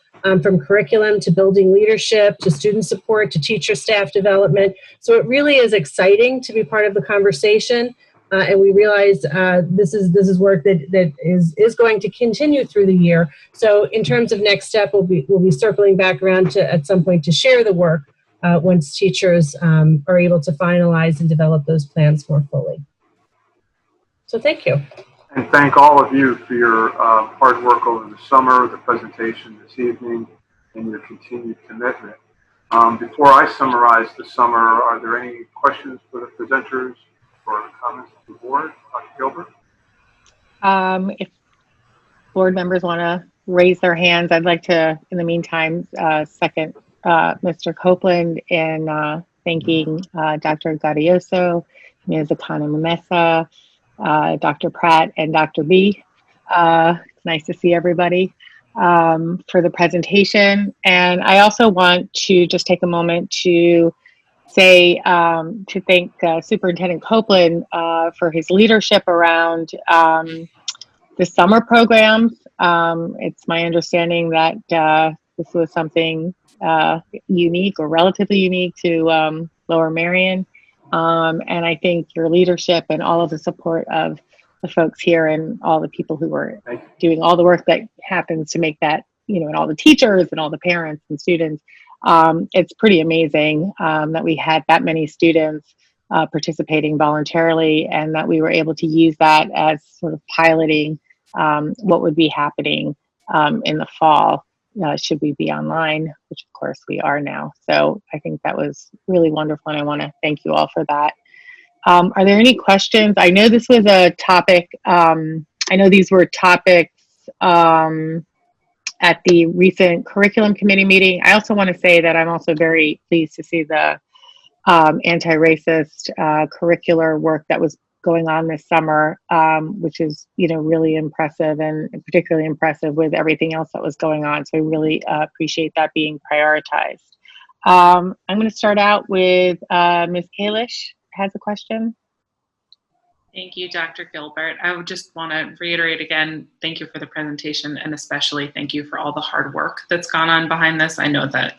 S3: from curriculum to building leadership, to student support, to teacher staff development. So it really is exciting to be part of the conversation. And we realize this is work that is going to continue through the year. So in terms of next step, we'll be circling back around to at some point to share the work once teachers are able to finalize and develop those plans more fully. So thank you.
S2: And thank all of you for your hard work over the summer, the presentation this evening, and your continued commitment. Before I summarize the summer, are there any questions for the presenters or comments to the board? Dr. Gilbert?
S1: If board members want to raise their hands, I'd like to, in the meantime, second Mr. Copeland in thanking Dr. Gaudioso, Ms. Akana-Mamesa, Dr. Pratt, and Dr. B. It's nice to see everybody for the presentation. And I also want to just take a moment to say, to thank Superintendent Copeland for his leadership around the summer programs. It's my understanding that this was something unique or relatively unique to Lower Merion. And I think your leadership and all of the support of the folks here and all the people who were doing all the work that happens to make that, and all the teachers and all the parents and students. It's pretty amazing that we had that many students participating voluntarily and that we were able to use that as sort of piloting what would be happening in the fall. Should we be online, which of course we are now. So I think that was really wonderful and I want to thank you all for that. Are there any questions? I know this was a topic, I know these were topics at the recent curriculum committee meeting. I also want to say that I'm also very pleased to see the anti-racist curricular work that was going on this summer, which is, really impressive and particularly impressive with everything else that was going on. So I really appreciate that being prioritized. I'm going to start out with Ms. Kalish has a question.
S9: Thank you, Dr. Gilbert. I would just want to reiterate again, thank you for the presentation and especially thank you for all the hard work that's gone on behind this. I know that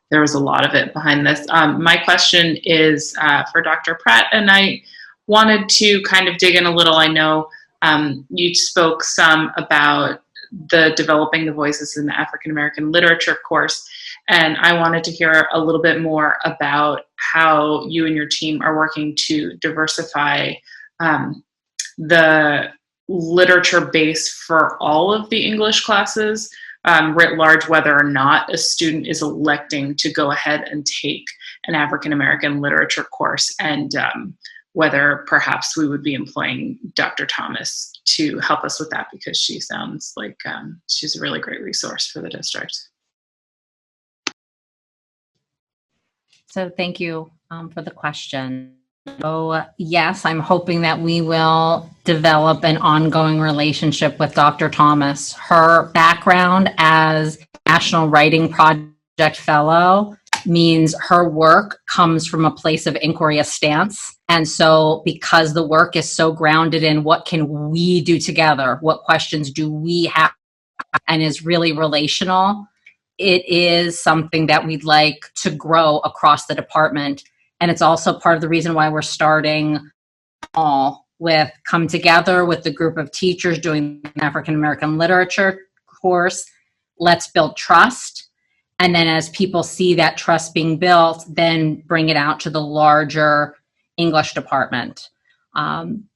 S9: there was a lot of it behind this. My question is for Dr. Pratt, and I wanted to kind of dig in a little. I know you spoke some about the Developing the Voices in the African American Literature course, and I wanted to hear a little bit more about how you and your team are working to diversify the literature base for all of the English classes, writ large, whether or not a student is electing to go ahead and take an African American literature course, and whether perhaps we would be employing Dr. Thomas to help us with that, because she sounds like she's a really great resource for the district.
S4: So thank you for the question. So yes, I'm hoping that we will develop an ongoing relationship with Dr. Thomas. Her background as National Writing Project Fellow means her work comes from a place of inquiry, a stance. And so because the work is so grounded in what can we do together, what questions do we have, and is really relational, it is something that we'd like to grow across the department. And it's also part of the reason why we're starting all with come together with the group of teachers doing an African American literature course. Let's build trust. And then as people see that trust being built, then bring it out to the larger English department.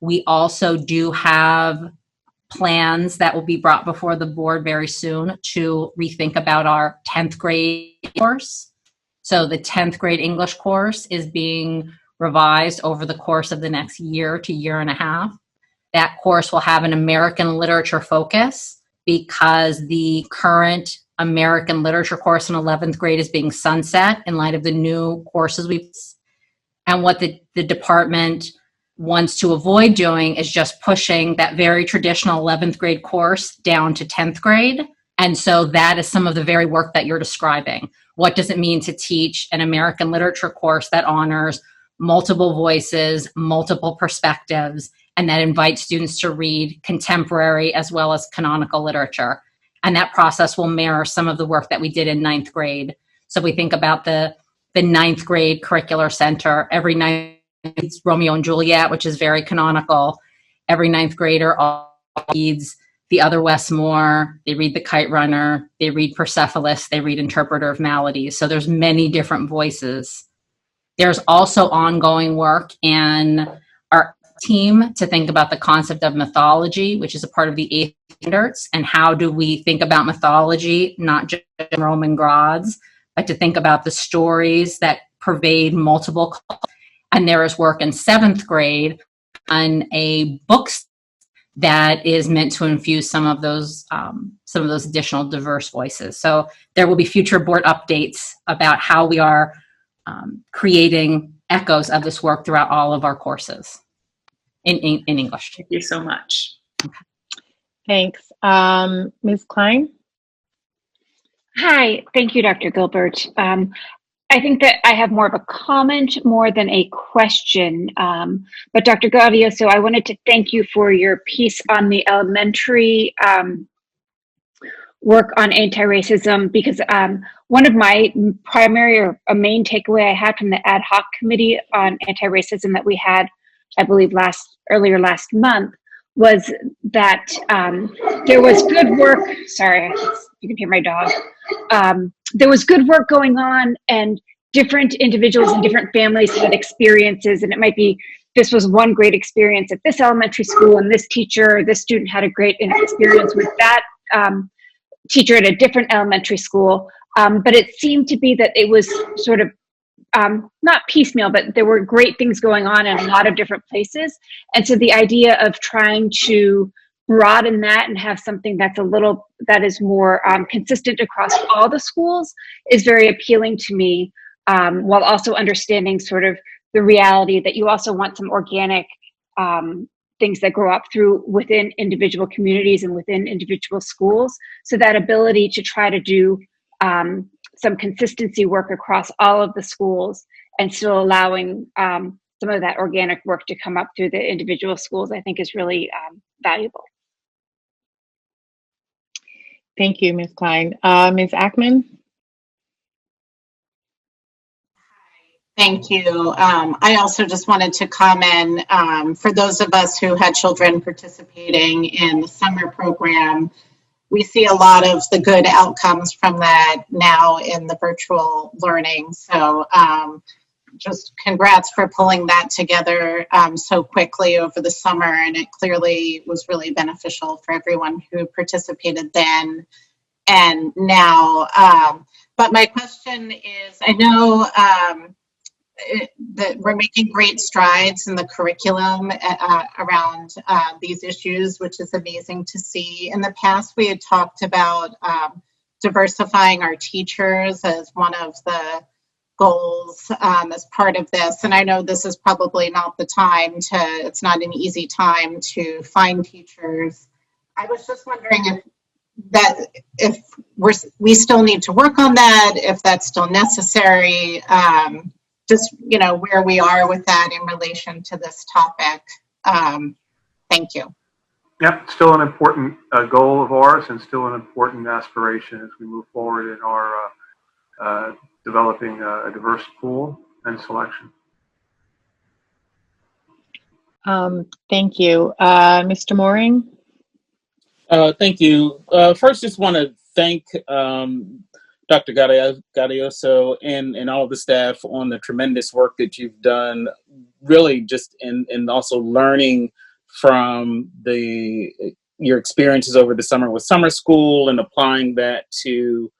S4: We also do have plans that will be brought before the board very soon to rethink about our 10th grade course. So the 10th grade English course is being revised over the course of the next year to year and a half. That course will have an American literature focus because the current American literature course in 11th grade is being sunset in light of the new courses and what the department wants to avoid doing is just pushing that very traditional 11th grade course down to 10th grade. And so that is some of the very work that you're describing. What does it mean to teach an American literature course that honors multiple voices, multiple perspectives, and that invites students to read contemporary as well as canonical literature? And that process will mirror some of the work that we did in 9th grade. So we think about the 9th grade curricular center. Every 9th reads Romeo and Juliet, which is very canonical. Every 9th grader reads The Other Westmore. They read The Kite Runner. They read Persepolis. They read Interpreter of Maladies. So there's many different voices. There's also ongoing work in our team to think about the concept of mythology, which is a part of the 8th standards. And how do we think about mythology, not just Roman gods, but to think about the stories that pervade multiple cultures. And there is work in 7th grade on a book that is meant to infuse some of those additional diverse voices. So there will be future board updates about how we are creating echoes of this work throughout all of our courses in English.
S9: Thank you so much.
S1: Okay. Thanks. Ms. Klein?
S10: Hi, thank you, Dr. Gilbert. I think that I have more of a comment more than a question. But Dr. Gavioso, I wanted to thank you for your piece on the elementary work on anti-racism, because one of my primary or a main takeaway I had from the ad hoc committee on anti-racism that we had, I believe earlier last month, was that there was good work. Sorry, you can hear my dog. There was good work going on, and different individuals and different families had experiences, and it might be this was one great experience at this elementary school, and this teacher or this student had a great experience with that teacher at a different elementary school. But it seemed to be that it was sort of not piecemeal, but there were great things going on in a lot of different places. And so the idea of trying to broaden that and have something that is more consistent across all the schools is very appealing to me, while also understanding sort of the reality that you also want some organic things that grow up within individual communities and within individual schools. So that ability to try to do some consistency work across all of the schools and still allowing some of that organic work to come up through the individual schools, I think is really valuable.
S1: Thank you, Ms. Klein. Ms. Ackman?
S11: Thank you. I also just wanted to comment, for those of us who had children participating in the summer program, we see a lot of the good outcomes from that now in the virtual learning. So just congrats for pulling that together so quickly over the summer. And it clearly was really beneficial for everyone who participated then and now. But my question is, I know that we're making great strides in the curriculum around these issues, which is amazing to see. In the past, we had talked about diversifying our teachers as one of the goals as part of this. And I know this is probably not the time it's not an easy time to find teachers. I was just wondering if we still need to work on that, if that's still necessary, just, where we are with that in relation to this topic. Thank you.
S2: Yep, still an important goal of ours and still an important aspiration as we move forward in our developing a diverse pool and selection.
S1: Thank you. Mr. Mooring?
S12: Thank you. First, just want to thank Dr. Gaudioso and all of the staff on the tremendous work that you've done, really just and also learning from your experiences over the summer with summer school and applying that to,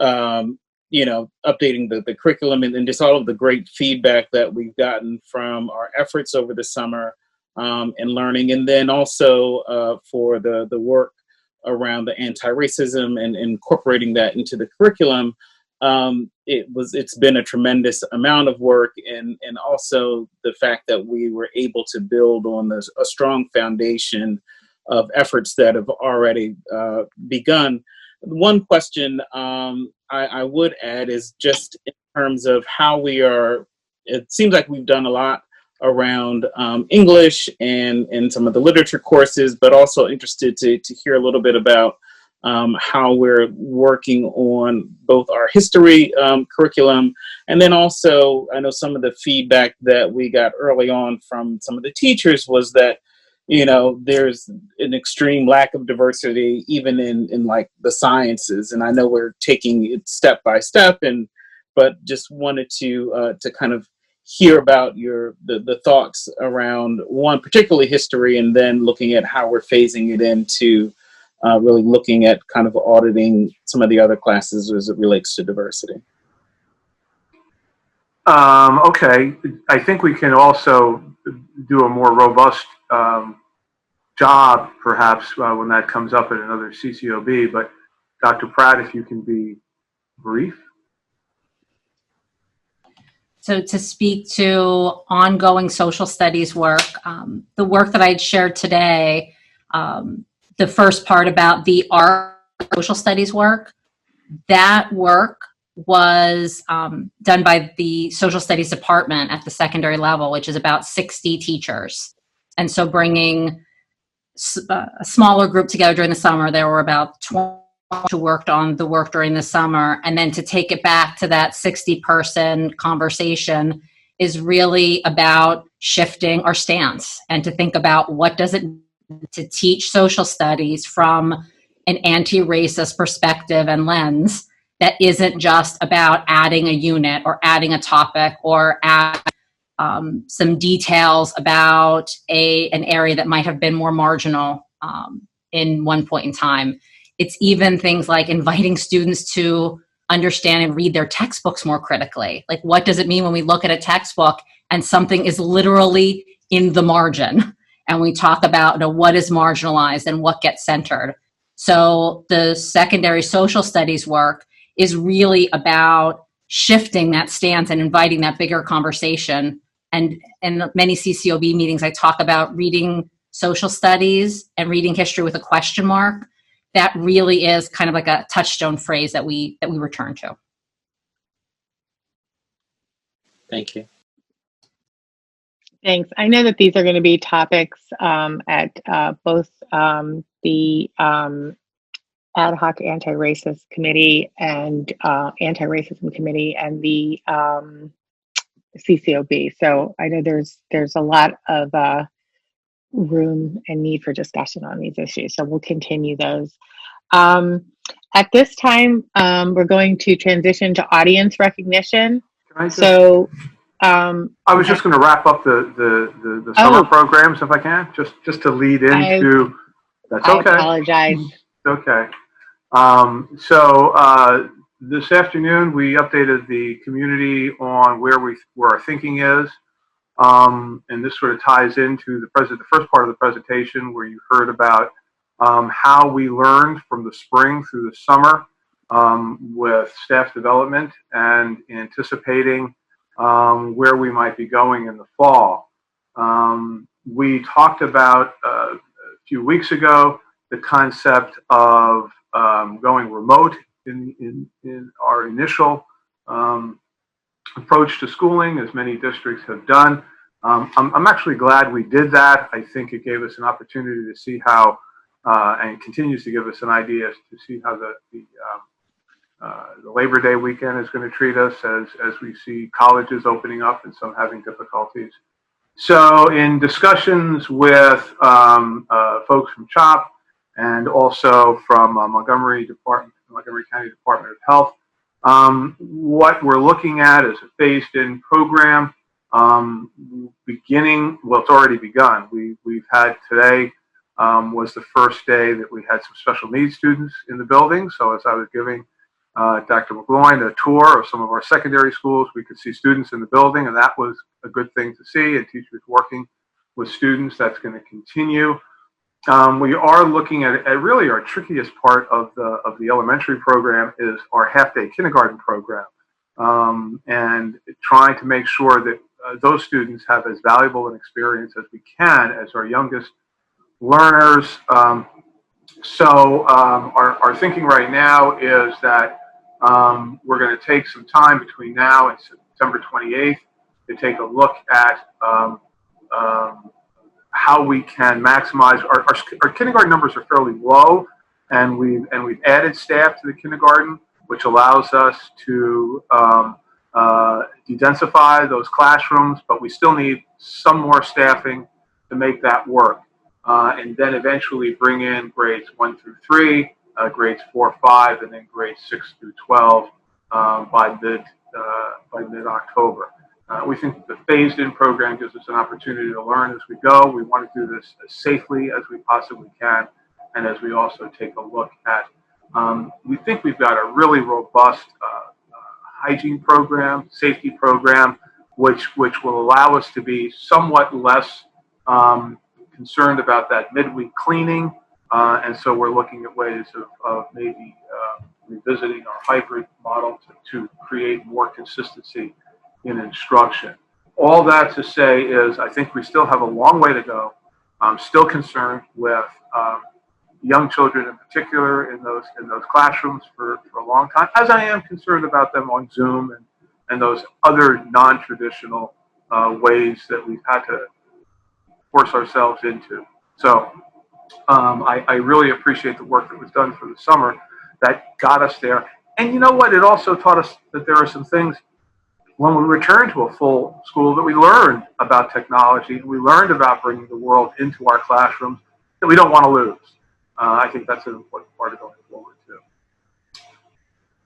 S12: updating the curriculum and just all of the great feedback that we've gotten from our efforts over the summer and learning. And then also for the work around the anti-racism and incorporating that into the curriculum. It's been a tremendous amount of work, and also the fact that we were able to build on a strong foundation of efforts that have already begun. One question I would add is just in terms of how we are, it seems like we've done a lot around English and some of the literature courses, but also interested to hear a little bit about how we're working on both our history curriculum, and then also I know some of the feedback that we got early on from some of the teachers was that there's an extreme lack of diversity even in like the sciences, and I know we're taking it step by step, but just wanted to kind of hear about the thoughts around one, particularly history, and then looking at how we're phasing it into really looking at kind of auditing some of the other classes as it relates to diversity.
S2: Okay, I think we can also do a more robust job, perhaps, when that comes up at another CCOB. But Dr. Pratt, if you can be brief.
S4: So to speak to ongoing social studies work, the work that I'd shared today, the first part about the art social studies work, that work was done by the social studies department at the secondary level, which is about 60 teachers. And so bringing a smaller group together during the summer, there were about 20 who worked on the work during the summer, and then to take it back to that 60-person conversation is really about shifting our stance and to think about what does it mean to teach social studies from an anti-racist perspective and lens that isn't just about adding a unit or adding a topic or add some details about an area that might have been more marginal in one point in time. It's even things like inviting students to understand and read their textbooks more critically. Like, what does it mean when we look at a textbook and something is literally in the margin? And we talk about what is marginalized and what gets centered. So the secondary social studies work is really about shifting that stance and inviting that bigger conversation. And in many CCOB meetings, I talk about reading social studies and reading history with a question mark. That really is kind of like a touchstone phrase that we return to.
S12: Thank you.
S1: Thanks. I know that these are going to be topics at both the Ad hoc Anti-Racist Committee and Anti-Racism Committee and the CCOB. So I know there's a lot of room and need for discussion on these issues. So we'll continue those. At this time, we're going to transition to audience recognition.
S2: Can I just,
S1: so
S2: I was just going to wrap up the summer programs, if I can, just to lead into. That's okay.
S1: I apologize.
S2: Okay. This afternoon, we updated the community on where our thinking is. And this sort of ties into the first part of the presentation where you heard about how we learned from the spring through the summer with staff development and anticipating where we might be going in the fall. We talked about a few weeks ago the concept of going remote in our initial approach to schooling, as many districts have done. I'm actually glad we did that. I think it gave us an opportunity to see how, and continues to give us an idea to see how the Labor Day weekend is going to treat us as we see colleges opening up and some having difficulties. So in discussions with folks from CHOP and also from Montgomery County Department of Health, what we're looking at is a phased-in program beginning, well, it's already begun. We've had today was the first day that we had some special needs students in the building. So as I was giving Dr. McGloin a tour of some of our secondary schools, we could see students in the building, and that was a good thing to see, and teachers working with students. That's going to continue. We are looking at really our trickiest part of the elementary program is our half-day kindergarten program, and trying to make sure that those students have as valuable an experience as we can as our youngest learners. So our thinking right now is that we're going to take some time between now and September 28th to take a look at how we can maximize our kindergarten numbers are fairly low, and we've added staff to the kindergarten, which allows us to de-densify those classrooms, but we still need some more staffing to make that work. And then eventually bring in grades 1 through 3, grades 4, 5, and then grades 6 through 12 by mid-October. We think the phased-in program gives us an opportunity to learn as we go. We want to do this as safely as we possibly can, and as we also take a look at, we think we've got a really robust hygiene program, safety program, which will allow us to be somewhat less concerned about that midweek cleaning, and so we're looking at ways of maybe revisiting our hybrid model to create more consistency in instruction. All that to say is I think we still have a long way to go. I'm still concerned with young children in particular in those classrooms for a long time, as I am concerned about them on Zoom and those other non-traditional ways that we've had to force ourselves into. So I really appreciate the work that was done for the summer that got us there. And you know what? It also taught us that there are some things when we return to a full school that we learned about technology, we learned about bringing the world into our classrooms that we don't want to lose. I think that's an important part of going forward too.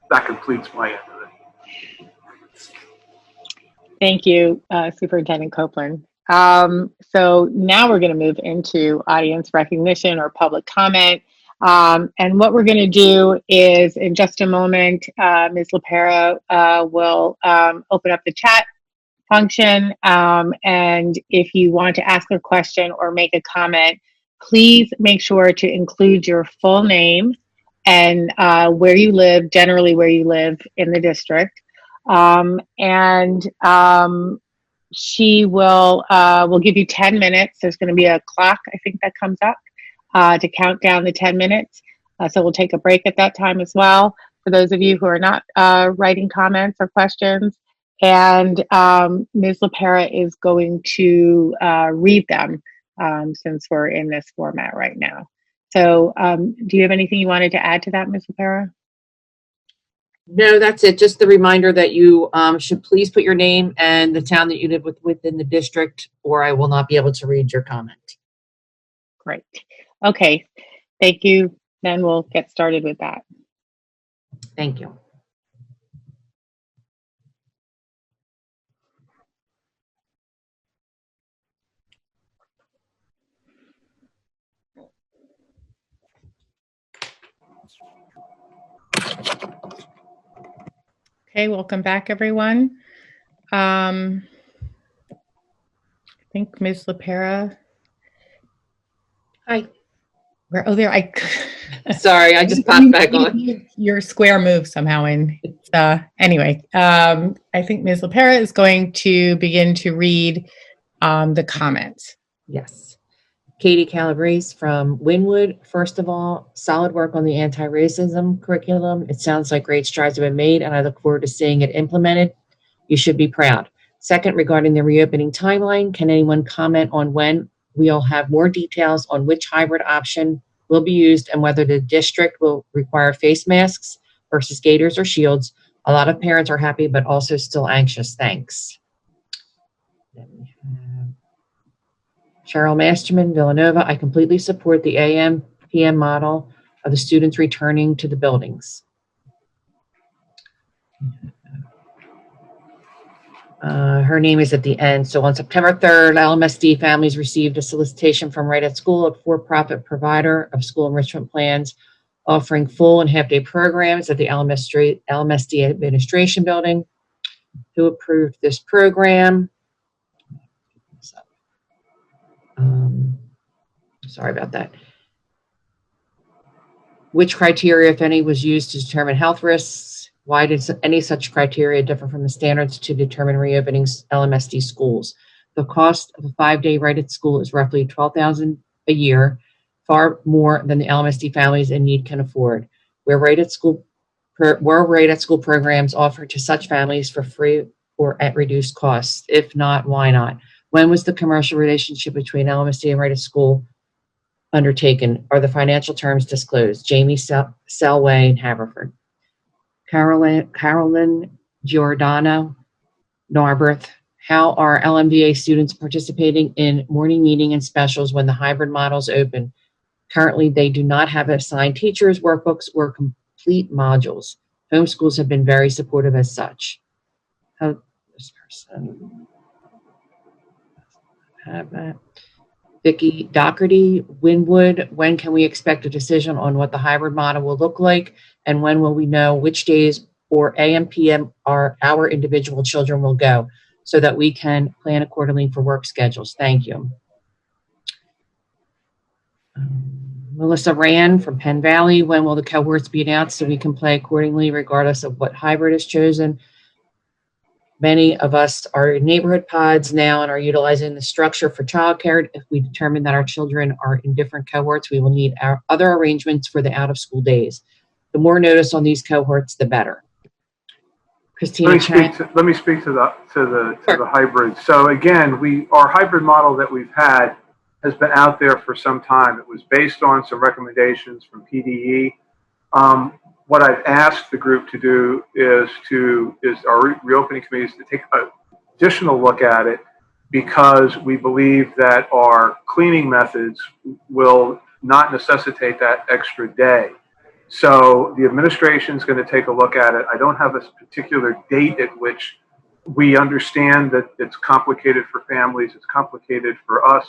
S2: That completes my end of it.
S1: Thank you, Superintendent Copeland. So now we're going to move into audience recognition or public comment. And what we're going to do is in just a moment, Ms. LaPera will open up the chat function. And if you want to ask a question or make a comment, please make sure to include your full name and where you live, generally where you live in the district. She will give you 10 minutes. There's going to be a clock, I think, that comes up to count down the 10 minutes. So we'll take a break at that time as well for those of you who are not writing comments or questions. And Ms. LaPera is going to read them since we're in this format right now. So do you have anything you wanted to add to that, Ms. LaPera?
S8: No, that's it. Just the reminder that you should please put your name and the town that you live within the district, or I will not be able to read your comment.
S1: Great. Okay. Thank you. Then we'll get started with that.
S8: Thank you.
S1: Okay, welcome back, everyone. I think Ms. LaPera.
S8: Hi.
S1: Where? Oh, there.
S8: Sorry, I just popped back on.
S1: Your square moved somehow, and anyway, I think Ms. LaPera is going to begin to read the comments.
S8: Yes. Katie Calabrese from Wynwood. First of all, solid work on the anti-racism curriculum. It sounds like great strides have been made, and I look forward to seeing it implemented. You should be proud. Second, regarding the reopening timeline, can anyone comment on when we'll have more details on which hybrid option will be used and whether the district will require face masks versus gaiters or shields? A lot of parents are happy, but also still anxious. Thanks. Then we have Cheryl Masterman, Villanova. I completely support the AM PM model of the students returning to the buildings. Her name is at the end. So on September 3rd, Lmsb families received a solicitation from Right at School, a for-profit provider of school enrichment plans, offering full and half-day programs at the Lmsb administration building. Who approved this program? Sorry about that. Which criteria, if any, was used to determine health risks? Why did any such criteria differ from the standards to determine reopening LMSD schools? The cost of a 5-day Right at School is roughly $12,000 a year, far more than the LMSD families in need can afford. Were Right at School programs offered to such families for free or at reduced costs? If not, why not? When was the commercial relationship between LMSD and Right at School undertaken? Are the financial terms disclosed? Jamie Selway in Haverford. Carolyn Giordano, Narberth. How are LMVA students participating in morning meeting and specials when the hybrid models open? Currently, they do not have assigned teachers, workbooks, or complete modules. Homeschools have been very supportive as such. How this person have that? Vicki Doherty, Wynwood. When can we expect a decision on what the hybrid model will look like? And when will we know which days or AM, PM our individual children will go so that we can plan accordingly for work schedules? Thank you. Melissa Rand from Penn Valley. When will the cohorts be announced so we can play accordingly regardless of what hybrid is chosen? Many of us are in neighborhood pods now and are utilizing the structure for childcare. If we determine that our children are in different cohorts, we will need our other arrangements for the out-of-school days. The more notice on these cohorts, the better. Christina
S2: Let me speak to the hybrid. So again, our hybrid model that we've had has been out there for some time. It was based on some recommendations from PDE. What I've asked the group to do is our reopening committees to take an additional look at it, because we believe that our cleaning methods will not necessitate that extra day. So the administration is going to take a look at it. I don't have a particular date at which we understand that it's complicated for families, it's complicated for us,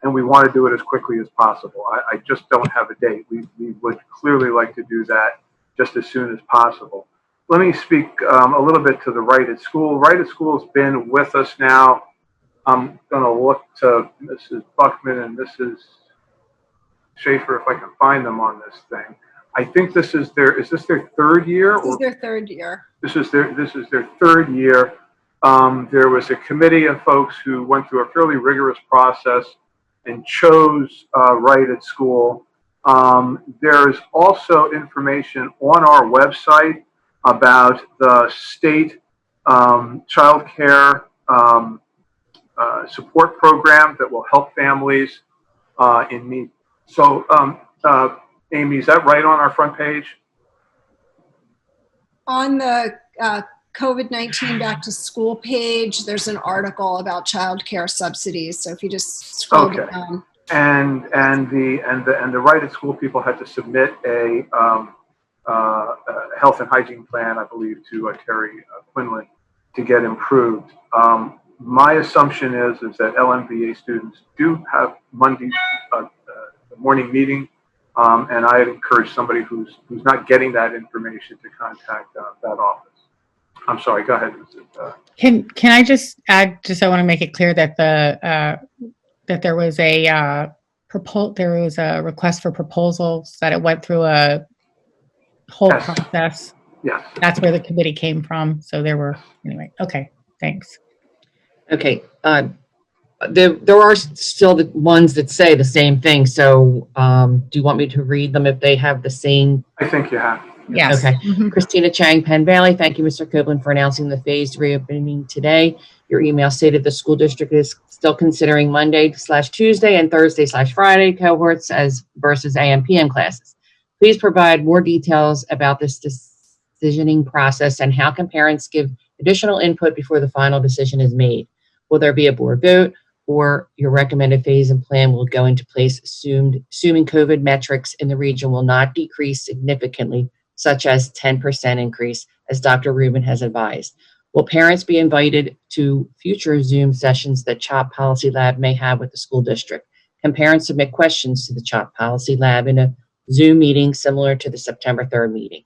S2: and we want to do it as quickly as possible. I just don't have a date. We would clearly like to do that just as soon as possible. Let me speak a little bit to the Right at School. Right at School has been with us now. I'm going to look to Mrs. Buckman and Mrs. Schaefer if I can find them on this thing. I think is this their third year?
S13: This is their third year.
S2: This is their third year. There was a committee of folks who went through a fairly rigorous process and chose Right at School. There is also information on our website about the state child care support program that will help families in need. So, Amy, is that right on our front page?
S13: On the COVID-19 back to school page, there's an article about child care subsidies. So if you just scroll down.
S2: And the Right at School people had to submit a health and hygiene plan, I believe, to Terry Quinlan to get improved. My assumption is that LMVA students do have Monday morning meeting, and I encourage somebody who's not getting that information to contact that office. I'm sorry, go ahead.
S1: Can I just add, just I want to make it clear that that there was a request for proposals, that it went through a whole
S2: Yes.
S1: process.
S2: Yes.
S1: That's where the committee came from. So there were, anyway, okay, thanks.
S8: Okay. There are still the ones that say the same thing. So do you want me to read them if they have the same?
S2: I think you have.
S1: Yes.
S8: Okay.
S1: Mhm.
S8: Christina Chang, Penn Valley. Thank you, Mr. Copeland, for announcing the phased reopening today. Your email stated the school district is still considering Monday/Tuesday and Thursday/Friday cohorts as versus AM/PM classes. Please provide more details about this decisioning process and how can parents give additional input before the final decision is made. Will there be a board vote, or your recommended phase and plan will go into place assuming COVID metrics in the region will not decrease significantly, such as 10% increase, as Dr. Rubin has advised? Will parents be invited to future Zoom sessions that CHOP Policy Lab may have with the school district? Can parents submit questions to the CHOP Policy Lab in a Zoom meeting similar to the September 3rd meeting?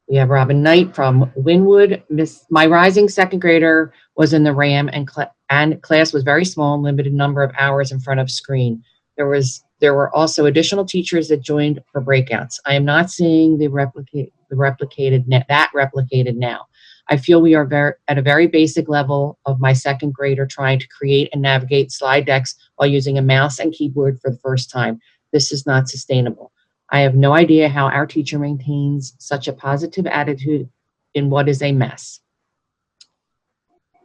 S8: We have Robin Knight from Wynwood. My rising second grader was in the RAM and class was very small, limited number of hours in front of screen. There were also additional teachers that joined for breakouts. I am not seeing that replicated now. I feel we are at a very basic level of my second grader trying to create and navigate slide decks while using a mouse and keyboard for the first time. This is not sustainable. I have no idea how our teacher maintains such a positive attitude in what is a mess.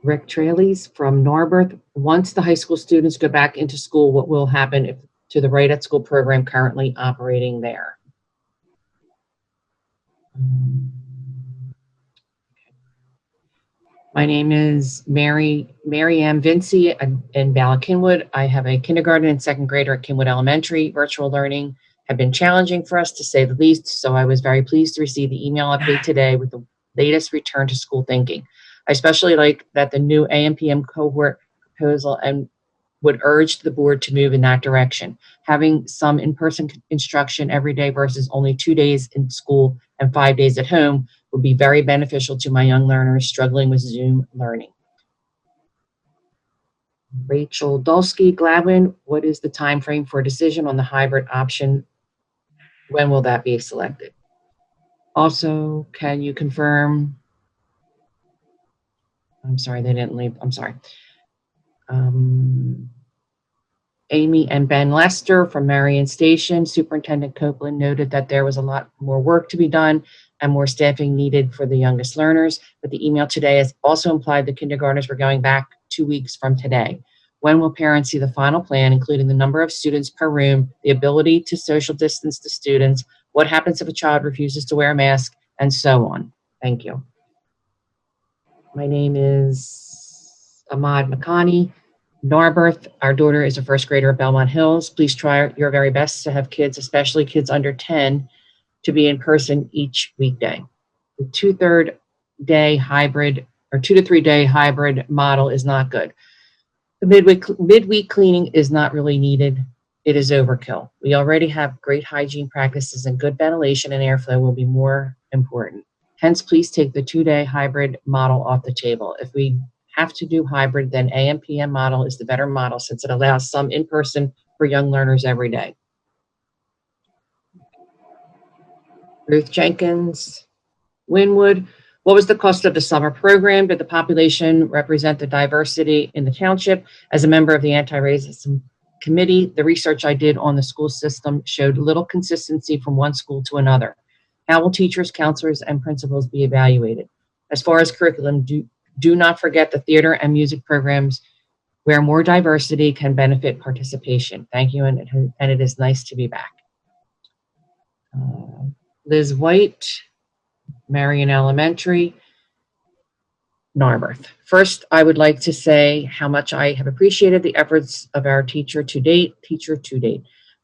S8: Rick Traley's from Narberth. Once the high school students go back into school, what will happen to the Right at School program currently operating there? My name is Mary Ann Vinci in Bala-Cynwyd. I have a kindergarten and second grader at Cynwyd Elementary. Virtual learning have been challenging for us, to say the least, so I was very pleased to receive the email update today with the latest return to school thinking. I especially like that the new AM/PM cohort proposal and would urge the board to move in that direction. Having some in-person instruction every day versus only 2 days in school and 5 days at home would be very beneficial to my young learners struggling with Zoom learning. Rachel Dulski, Gladwin, what is the time frame for a decision on the hybrid option? When will that be selected? Also, can you confirm? I'm sorry, they didn't leave. I'm sorry. Amy and Ben Lester from Marion Station. Superintendent Copeland noted that there was a lot more work to be done and more staffing needed for the youngest learners, but the email today has also implied the kindergartners were going back 2 weeks from today. When will parents see the final plan, including the number of students per room, the ability to social distance the students, what happens if a child refuses to wear a mask, and so on? Thank you. My name is Ahmad Makani. Narberth, our daughter is a first grader at Belmont Hills. Please try your very best to have kids, especially kids under 10, to be in person each weekday. The 2 to 3 day hybrid model is not good. The midweek cleaning is not really needed. It is overkill. We already have great hygiene practices, and good ventilation and airflow will be more important. Hence, please take the 2-day hybrid model off the table. If we have to do hybrid, then AM/PM model is the better model, since it allows some in-person for young learners every day. Ruth Jenkins, Wynwood. What was the cost of the summer program? Did the population represent the diversity in the township? As a member of the anti-racism committee, the research I did on the school system showed little consistency from one school to another. How will teachers, counselors, and principals be evaluated? As far as curriculum, do not forget the theater and music programs where more diversity can benefit participation. Thank you, and it is nice to be back. Liz White, Marion Elementary, Narberth. First, I would like to say how much I have appreciated the efforts of our teacher to date.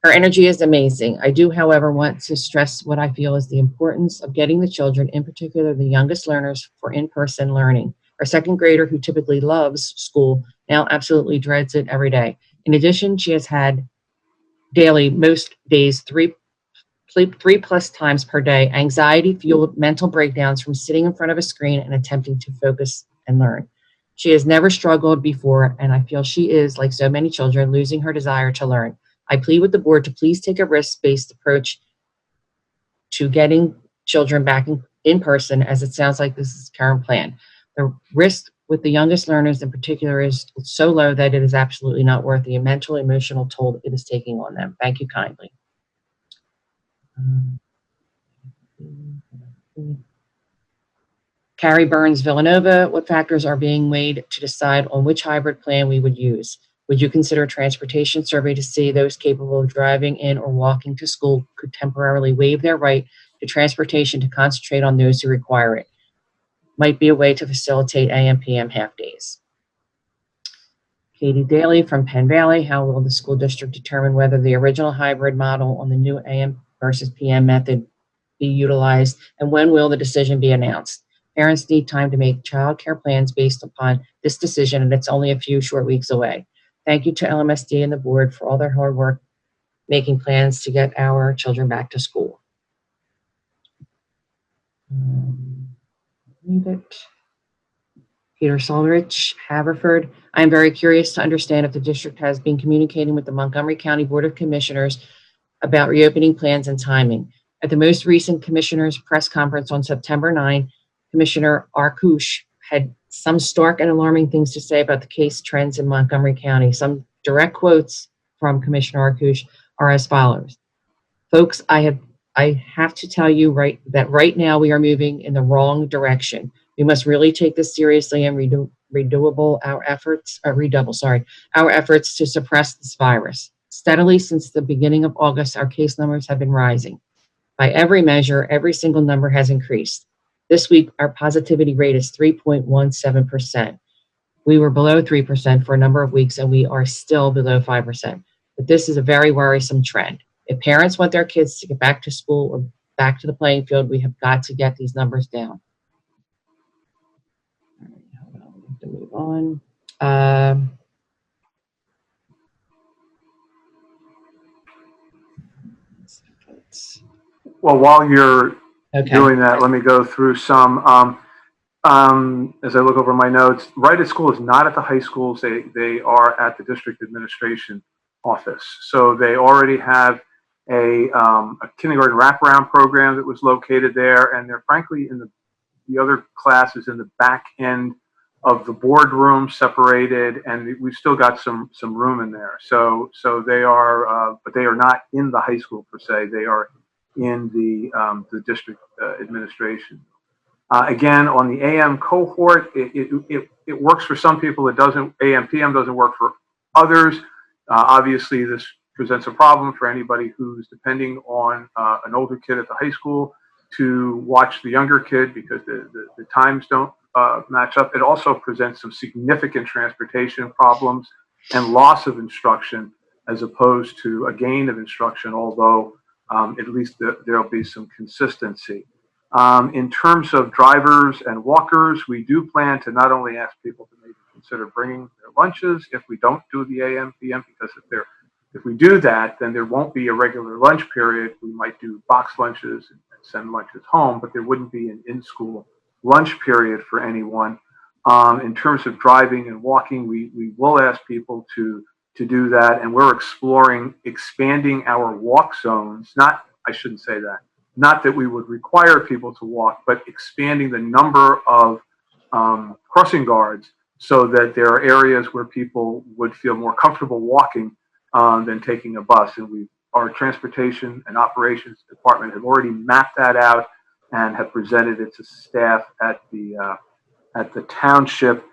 S8: Her energy is amazing. I do, however, want to stress what I feel is the importance of getting the children, in particular the youngest learners, for in-person learning. Our second grader, who typically loves school, now absolutely dreads it every day. In addition, she has had daily, most days, 3 3+ times per day, anxiety-fueled mental breakdowns from sitting in front of a screen and attempting to focus and learn. She has never struggled before, and I feel she is, like so many children, losing her desire to learn. I plead with the board to please take a risk-based approach to getting children back in person, as it sounds like this is the current plan. The risk with the youngest learners in particular is so low that it is absolutely not worth the mental, emotional toll it is taking on them. Thank you kindly. Carrie Burns Villanova, what factors are being weighed to decide on which hybrid plan we would use? Would you consider a transportation survey to see those capable of driving in or walking to school could temporarily waive their right to transportation to concentrate on those who require it? Might be a way to facilitate AM, PM half days. Katie Daly from Penn Valley, how will the school district determine whether the original hybrid model on the new AM versus PM method be utilized, and when will the decision be announced? Parents need time to make child care plans based upon this decision, and it's only a few short weeks away. Thank you to LMSD and the board for all their hard work making plans to get our children back to school. Leave it. Peter Solrich, Haverford. I am very curious to understand if the district has been communicating with the Montgomery County Board of Commissioners about reopening plans and timing. At the most recent commissioners' press conference on September 9, Commissioner Arkush had some stark and alarming things to say about the case trends in Montgomery County. Some direct quotes from Commissioner Arkush are as follows. Folks, I have to tell you right now we are moving in the wrong direction. We must really take this seriously and redouble our efforts to suppress this virus. Steadily since the beginning of August, our case numbers have been rising. By every measure, every single number has increased. This week, our positivity rate is 3.17%. We were below 3% for a number of weeks, and we are still below 5%. But this is a very worrisome trend. If parents want their kids to get back to school or back to the playing field, we have got to get these numbers down. Hold on, we have to move on.
S2: Well, while you're doing that, let me go through some. As I look over my notes, Right at School is not at the high schools. They are at the district administration office. So they already have a kindergarten wraparound program that was located there, and they're frankly in the other classes in the back end of the boardroom, separated, and we've still got some room in there. So they are, but they are not in the high school per se. They are in the district administration. Again, on the AM cohort, it works for some people. It doesn't. AM PM doesn't work for others. Obviously, this presents a problem for anybody who's depending on an older kid at the high school to watch the younger kid because the times don't match up. It also presents some significant transportation problems and loss of instruction as opposed to a gain of instruction, although at least there'll be some consistency. In terms of drivers and walkers, we do plan to not only ask people to maybe consider bringing their lunches if we don't do the AM, PM, because if we do that, then there won't be a regular lunch period. We might do box lunches and send lunches home, but there wouldn't be an in-school lunch period for anyone. In terms of driving and walking, we will ask people to do that, and we're exploring expanding our walk zones. I shouldn't say that. Not that we would require people to walk, but expanding the number of crossing guards so that there are areas where people would feel more comfortable walking than taking a bus. And our transportation and operations department have already mapped that out and have presented it to staff at the township.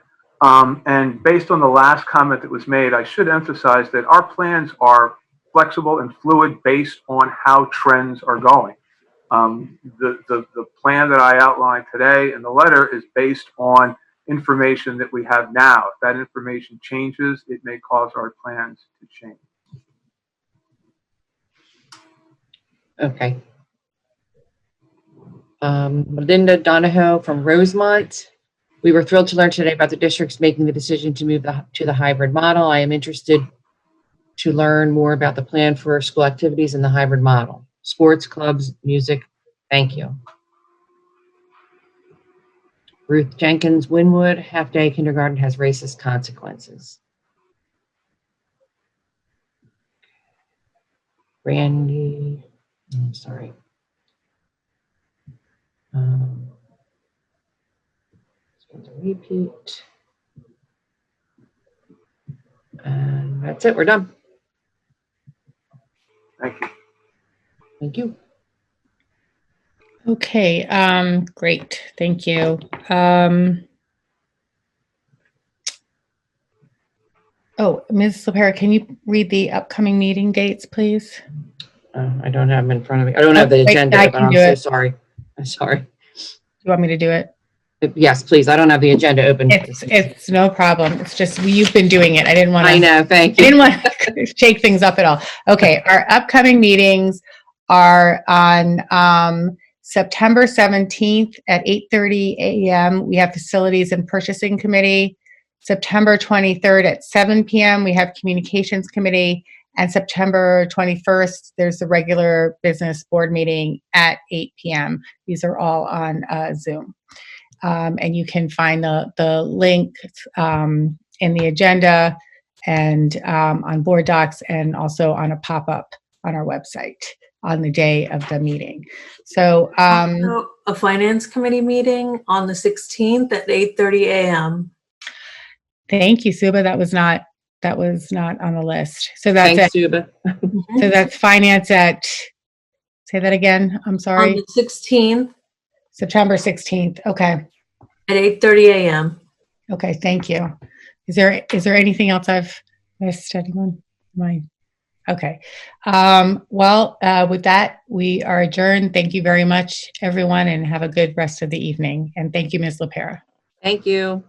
S2: And based on the last comment that was made, I should emphasize that our plans are flexible and fluid based on how trends are going. The plan that I outlined today in the letter is based on information that we have now. If that information changes, it may cause our plans to change.
S8: Okay. Melinda Donahoe from Rosemont. We were thrilled to learn today about the districts making the decision to move to the hybrid model. I am interested to learn more about the plan for school activities in the hybrid model. sports clubs, music. Thank you. Ruth Jenkins, Winwood, half-day kindergarten has racist consequences. Randy, I'm sorry. It's going to repeat. And that's it, we're done.
S2: Thank you.
S8: Thank you.
S1: Okay, great, thank you. Oh, Ms. LaPera, can you read the upcoming meeting dates, please?
S8: I don't have them in front of me. I don't have the
S1: Wait,
S8: agenda
S1: I
S8: open.
S1: can
S8: I'm
S1: do
S8: so
S1: it.
S8: sorry. I'm sorry.
S1: Do you want me to do it?
S8: Yes, please. I don't have the agenda open.
S1: It's no problem. It's just you've been doing it. I didn't want to.
S8: I know. Thank
S1: I
S8: you.
S1: didn't want to shake things up at all. Okay, our upcoming meetings are on September 17th at 8:30 a.m. We have Facilities and Purchasing Committee. September 23rd at 7 p.m. we have Communications Committee. And September 21st, there's the regular business board meeting at 8 p.m. These are all on Zoom. And you can find the link in the agenda and on board docs and also on a pop-up on our website on the day of the meeting. So
S14: Also a finance committee meeting on the 16th at 8:30 a.m.
S1: Thank you, Suba. That was not on the list. So that's
S8: Thanks, Suba.
S1: So that's finance at, say that again. I'm sorry.
S14: On the 16th
S1: September 16th. Okay.
S14: at 8:30 a.m.
S1: Okay. Thank you. Is there anything else I've missed? Anyone? Okay. Well, with that, we are adjourned. Thank you very much, everyone, and have a good rest of the evening. And thank you, Ms. LaPera.
S8: Thank you.